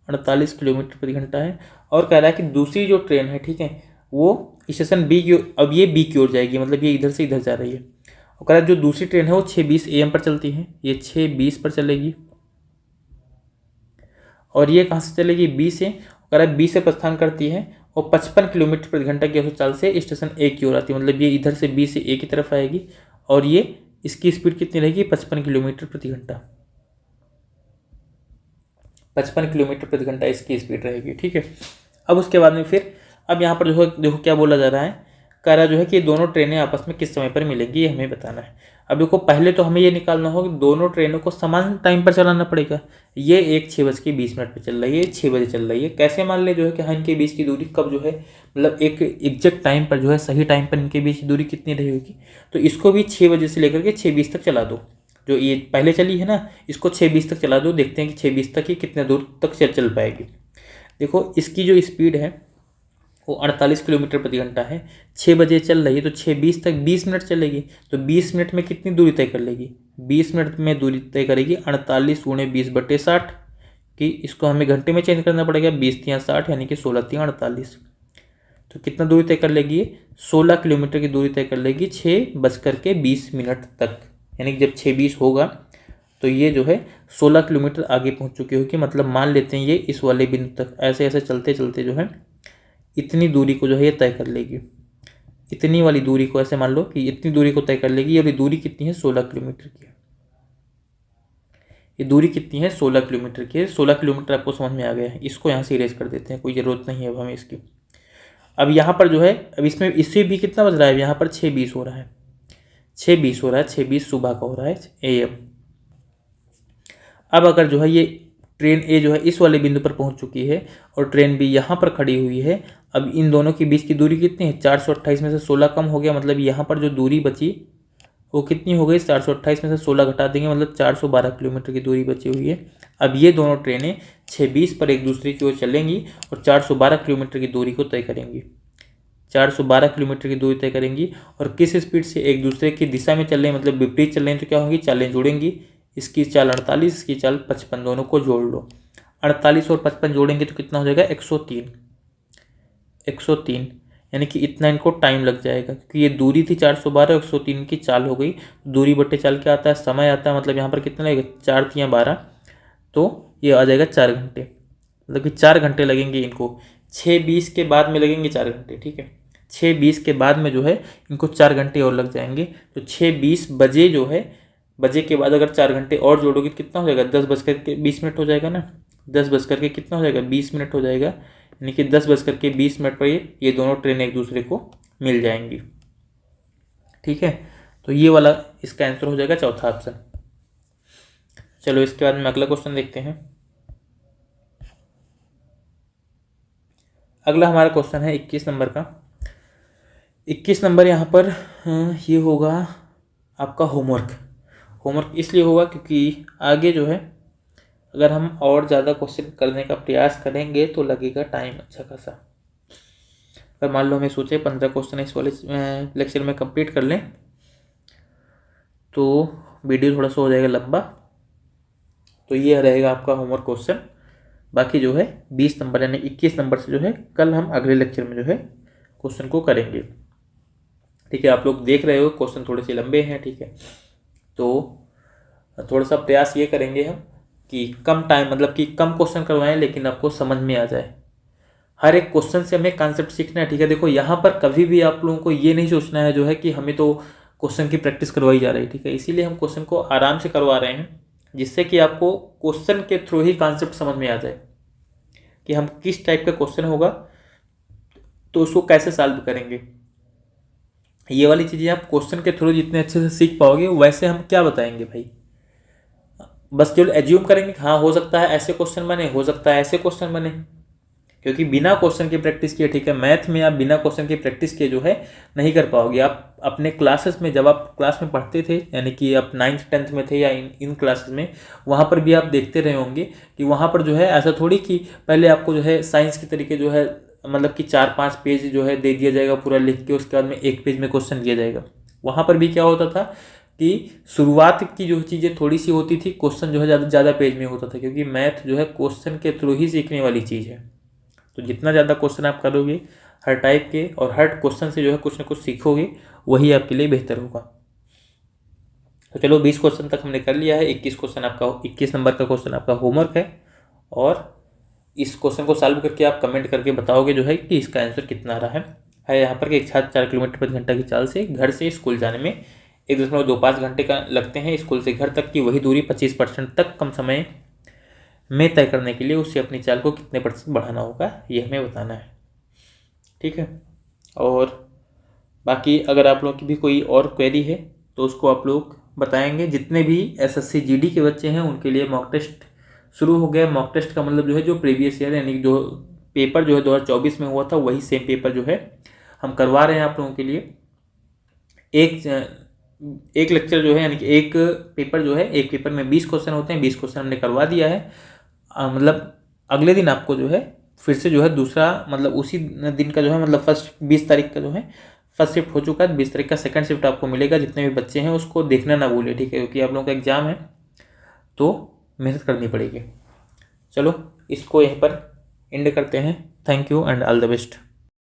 48 किलोमीटर प्रति घंटा है। और कह रहा है कि दूसरी जो ट्रेन है, ठीक है, वो स्टेशन बी की, अब ये बी की ओर जाएगी, मतलब ये इधर से इधर जा रही है। और कह रहा है जो दूसरी ट्रेन है वो 6:20 AM पर चलती है, ये 6:20 पर चलेगी। और ये कहाँ से चलेगी, बी से। कह रहा है बी से प्रस्थान करती है और 55 किलोमीटर प्रति घंटा की औसत चाल से स्टेशन ए की ओर आती है। मतलब ये इधर से बी से ए की तरफ आएगी और ये इसकी स्पीड कितनी रहेगी, 55 किलोमीटर प्रति घंटा, 55 किलोमीटर प्रति घंटा इसकी स्पीड रहेगी। ठीक है, अब उसके बाद में फिर अब यहाँ पर जो है देखो क्या बोला जा रहा है, कह रहा जो है कि दोनों ट्रेनें आपस में किस समय पर मिलेंगी, ये हमें बताना है। अब देखो पहले तो हमें ये निकालना होगा कि दोनों ट्रेनों को समान टाइम पर चलाना पड़ेगा। ये एक 6:20 पर चल रही है, 6 बजे चल रही है। कैसे मान ले जो है कि हाँ इनके बीच की दूरी कब जो है, मतलब एक एग्जैक्ट टाइम पर जो है, सही टाइम पर इनके बीच की दूरी कितनी रहेगी। तो इसको भी 6 बजे से लेकर के 6:20 तक चला दो। जो ये पहले चली है ना, इसको 6:20 तक चला दो, देखते हैं कि 6:20 तक ही कितने दूर तक चल पाएगी। देखो इसकी जो स्पीड है वो 48 किलोमीटर प्रति घंटा है, 6 बजे चल रही है, तो 6:20 तक 20 मिनट चलेगी। तो 20 मिनट में कितनी दूरी तय कर लेगी, 20 मिनट में दूरी तय करेगी 48 × 20/60, कि इसको हमें घंटे में चेंज करना पड़ेगा, 20×3=60 यानी कि 16×3=48। तो कितना दूरी तय कर लेगी, 16 किलोमीटर की दूरी तय कर लेगी 6:20 तक। यानी कि जब 6:20 होगा तो ये जो है 16 किलोमीटर आगे पहुंच चुकी होगी। मतलब मान लेते हैं ये इस वाले बिंदु तक ऐसे ऐसे चलते चलते जो है इतनी दूरी को जो है ये तय कर लेगी। इतनी वाली दूरी को ऐसे मान लो कि इतनी दूरी को तय कर लेगी। ये दूरी कितनी है, 16 किलोमीटर की है। ये दूरी कितनी है, 16 किलोमीटर की है। 16 किलोमीटर आपको समझ में आ गया है। इसको यहाँ से इरेज कर देते हैं, कोई ज़रूरत नहीं है अब हमें इसकी। अब यहाँ पर जो है अब इसमें इससे भी कितना बज रहा है, यहाँ पर 6:20 हो रहा है, 6:20 हो रहा है, 6:20 सुबह का हो रहा है AM। अब अगर जो है ये ट्रेन ए जो है इस वाले बिंदु पर पहुंच चुकी है और ट्रेन बी यहाँ पर खड़ी हुई है। अब इन दोनों के बीच की दूरी कितनी है, 428 में से 16 कम हो गया, मतलब यहाँ पर जो दूरी बची वो कितनी हो गई, 428 में से 16 घटा देंगे, मतलब 412 किलोमीटर की दूरी बची हुई है। अब ये दोनों ट्रेनें 6:20 पर एक दूसरे की ओर चलेंगी और 412 किलोमीटर की दूरी को तय करेंगी, 412 किलोमीटर की दूरी तय करेंगी। और किस स्पीड से, एक दूसरे की दिशा में चल रहे हैं, मतलब विपरीत चल रहे हैं, तो क्या होंगी, चालें जुड़ेंगी। इसकी चाल 48, इसकी चाल 55, दोनों को जोड़ लो। 48 और 55 जोड़ेंगे तो कितना हो जाएगा, 103, 103। यानी कि इतना इनको टाइम लग जाएगा, क्योंकि ये दूरी थी 412, 103 की चाल हो गई। दूरी बट्टे चाल क्या आता है, समय आता है। मतलब यहाँ पर कितना लगेगा, 4×3=12, तो ये आ जाएगा 4 घंटे। मतलब कि 4 घंटे लगेंगे इनको, 6:20 के बाद में लगेंगे 4 घंटे। ठीक है, 6:20 के बाद में जो है इनको 4 घंटे और लग जाएंगे। तो 6:20 बजे जो है, बजे के बाद अगर 4 घंटे और जोड़ोगे तो कितना हो जाएगा, 10:20 हो जाएगा ना, 10 कितना हो जाएगा, 20 मिनट हो जाएगा। यानी कि 10:20 पर ये दोनों ट्रेन एक दूसरे को मिल जाएंगी। ठीक है, तो ये वाला इसका आंसर हो जाएगा चौथा ऑप्शन। चलो इसके बाद में अगला क्वेश्चन देखते हैं। अगला हमारा क्वेश्चन है 21 नंबर का। 21 नंबर यहाँ पर ये होगा आपका होमवर्क इसलिए होगा क्योंकि आगे जो है अगर हम और ज़्यादा क्वेश्चन करने का प्रयास करेंगे तो लगेगा टाइम अच्छा खासा। अगर मान लो हमें सोचे 15 क्वेश्चन इस वाले लेक्चर में कंप्लीट कर लें तो वीडियो थोड़ा सा हो जाएगा लंबा। तो ये रहेगा आपका होमवर्क क्वेश्चन। बाकी जो है 20 नंबर यानी 21 नंबर से जो है कल हम अगले लेक्चर में जो है क्वेश्चन को करेंगे। ठीक है, आप लोग देख रहे हो क्वेश्चन थोड़े से लंबे हैं। ठीक है, तो थोड़ा सा प्रयास ये करेंगे हम कि कम टाइम मतलब कि कम क्वेश्चन करवाएं लेकिन आपको समझ में आ जाए। हर एक क्वेश्चन से हमें कॉन्सेप्ट सीखना है, ठीक है। देखो यहाँ पर कभी भी आप लोगों को ये नहीं सोचना है जो है कि हमें तो क्वेश्चन की प्रैक्टिस करवाई जा रही है, ठीक है। इसीलिए हम क्वेश्चन को आराम से करवा रहे हैं, जिससे कि आपको क्वेश्चन के थ्रू ही कॉन्सेप्ट समझ में आ जाए कि हम किस टाइप का क्वेश्चन होगा तो उसको कैसे सॉल्व करेंगे। ये वाली चीज़ें आप क्वेश्चन के थ्रू जितने अच्छे से सीख पाओगे, वैसे हम क्या बताएंगे भाई, बस जो एज्यूम करेंगे हाँ हो सकता है ऐसे क्वेश्चन बने, हो सकता है ऐसे क्वेश्चन बने, क्योंकि बिना क्वेश्चन की प्रैक्टिस किए, ठीक है, मैथ में आप बिना क्वेश्चन की प्रैक्टिस किए जो है नहीं कर पाओगे। आप अपने क्लासेस में जब आप क्लास में पढ़ते थे, यानी कि आप 9th-10th में थे या इन क्लासेस में, वहाँ पर भी आप देखते रहे होंगे कि वहाँ पर जो है ऐसा थोड़ी कि पहले आपको जो है साइंस के तरीके जो है मतलब कि 4-5 पेज जो है दे दिया जाएगा पूरा लिख के, उसके बाद में 1 पेज में क्वेश्चन दिया जाएगा। वहाँ पर भी क्या होता था कि शुरुआत की जो चीज़ें थोड़ी सी होती थी, क्वेश्चन जो है ज़्यादा पेज में होता था, क्योंकि मैथ जो है क्वेश्चन के थ्रू ही सीखने वाली चीज़ है। तो जितना ज़्यादा क्वेश्चन आप करोगे हर टाइप के और हर क्वेश्चन से जो है कुछ ना कुछ सीखोगे, वही आपके लिए बेहतर होगा। तो चलो 20 क्वेश्चन तक हमने कर लिया है। 21 नंबर का क्वेश्चन आपका होमवर्क है, और इस क्वेश्चन को सॉल्व करके आप कमेंट करके बताओगे जो है कि इसका आंसर कितना आ रहा है। यहाँ पर कि एक छात्र 4 किलोमीटर प्रति घंटा की चाल से घर से स्कूल जाने में 1.25 घंटे का लगते हैं। स्कूल से घर तक की वही दूरी 25% तक कम समय में तय करने के लिए उसे अपनी चाल को कितने % बढ़ाना होगा, ये हमें बताना है, ठीक है। और बाकी अगर आप लोगों की भी कोई और क्वेरी है तो उसको आप लोग बताएंगे। जितने भी SSC GD के बच्चे हैं उनके लिए मॉक टेस्ट शुरू हो गया। मॉक टेस्ट का मतलब जो है जो प्रीवियस ईयर यानी जो पेपर जो है 2024 में हुआ था, वही सेम पेपर जो है हम करवा रहे हैं आप लोगों के लिए। एक लेक्चर जो है यानी कि एक पेपर जो है, एक पेपर में 20 क्वेश्चन होते हैं, 20 क्वेश्चन हमने करवा दिया है। मतलब अगले दिन आपको जो है फिर से जो है दूसरा मतलब उसी दिन का जो है मतलब 20 तारीख का जो है फर्स्ट शिफ्ट हो चुका है, 20 तारीख का सेकंड शिफ्ट आपको मिलेगा। जितने भी बच्चे हैं उसको देखना ना भूले, ठीक है, क्योंकि आप लोगों का एग्जाम है तो मेहनत करनी पड़ेगी। चलो इसको यहीं पर एंड करते हैं। Thank you and all the best.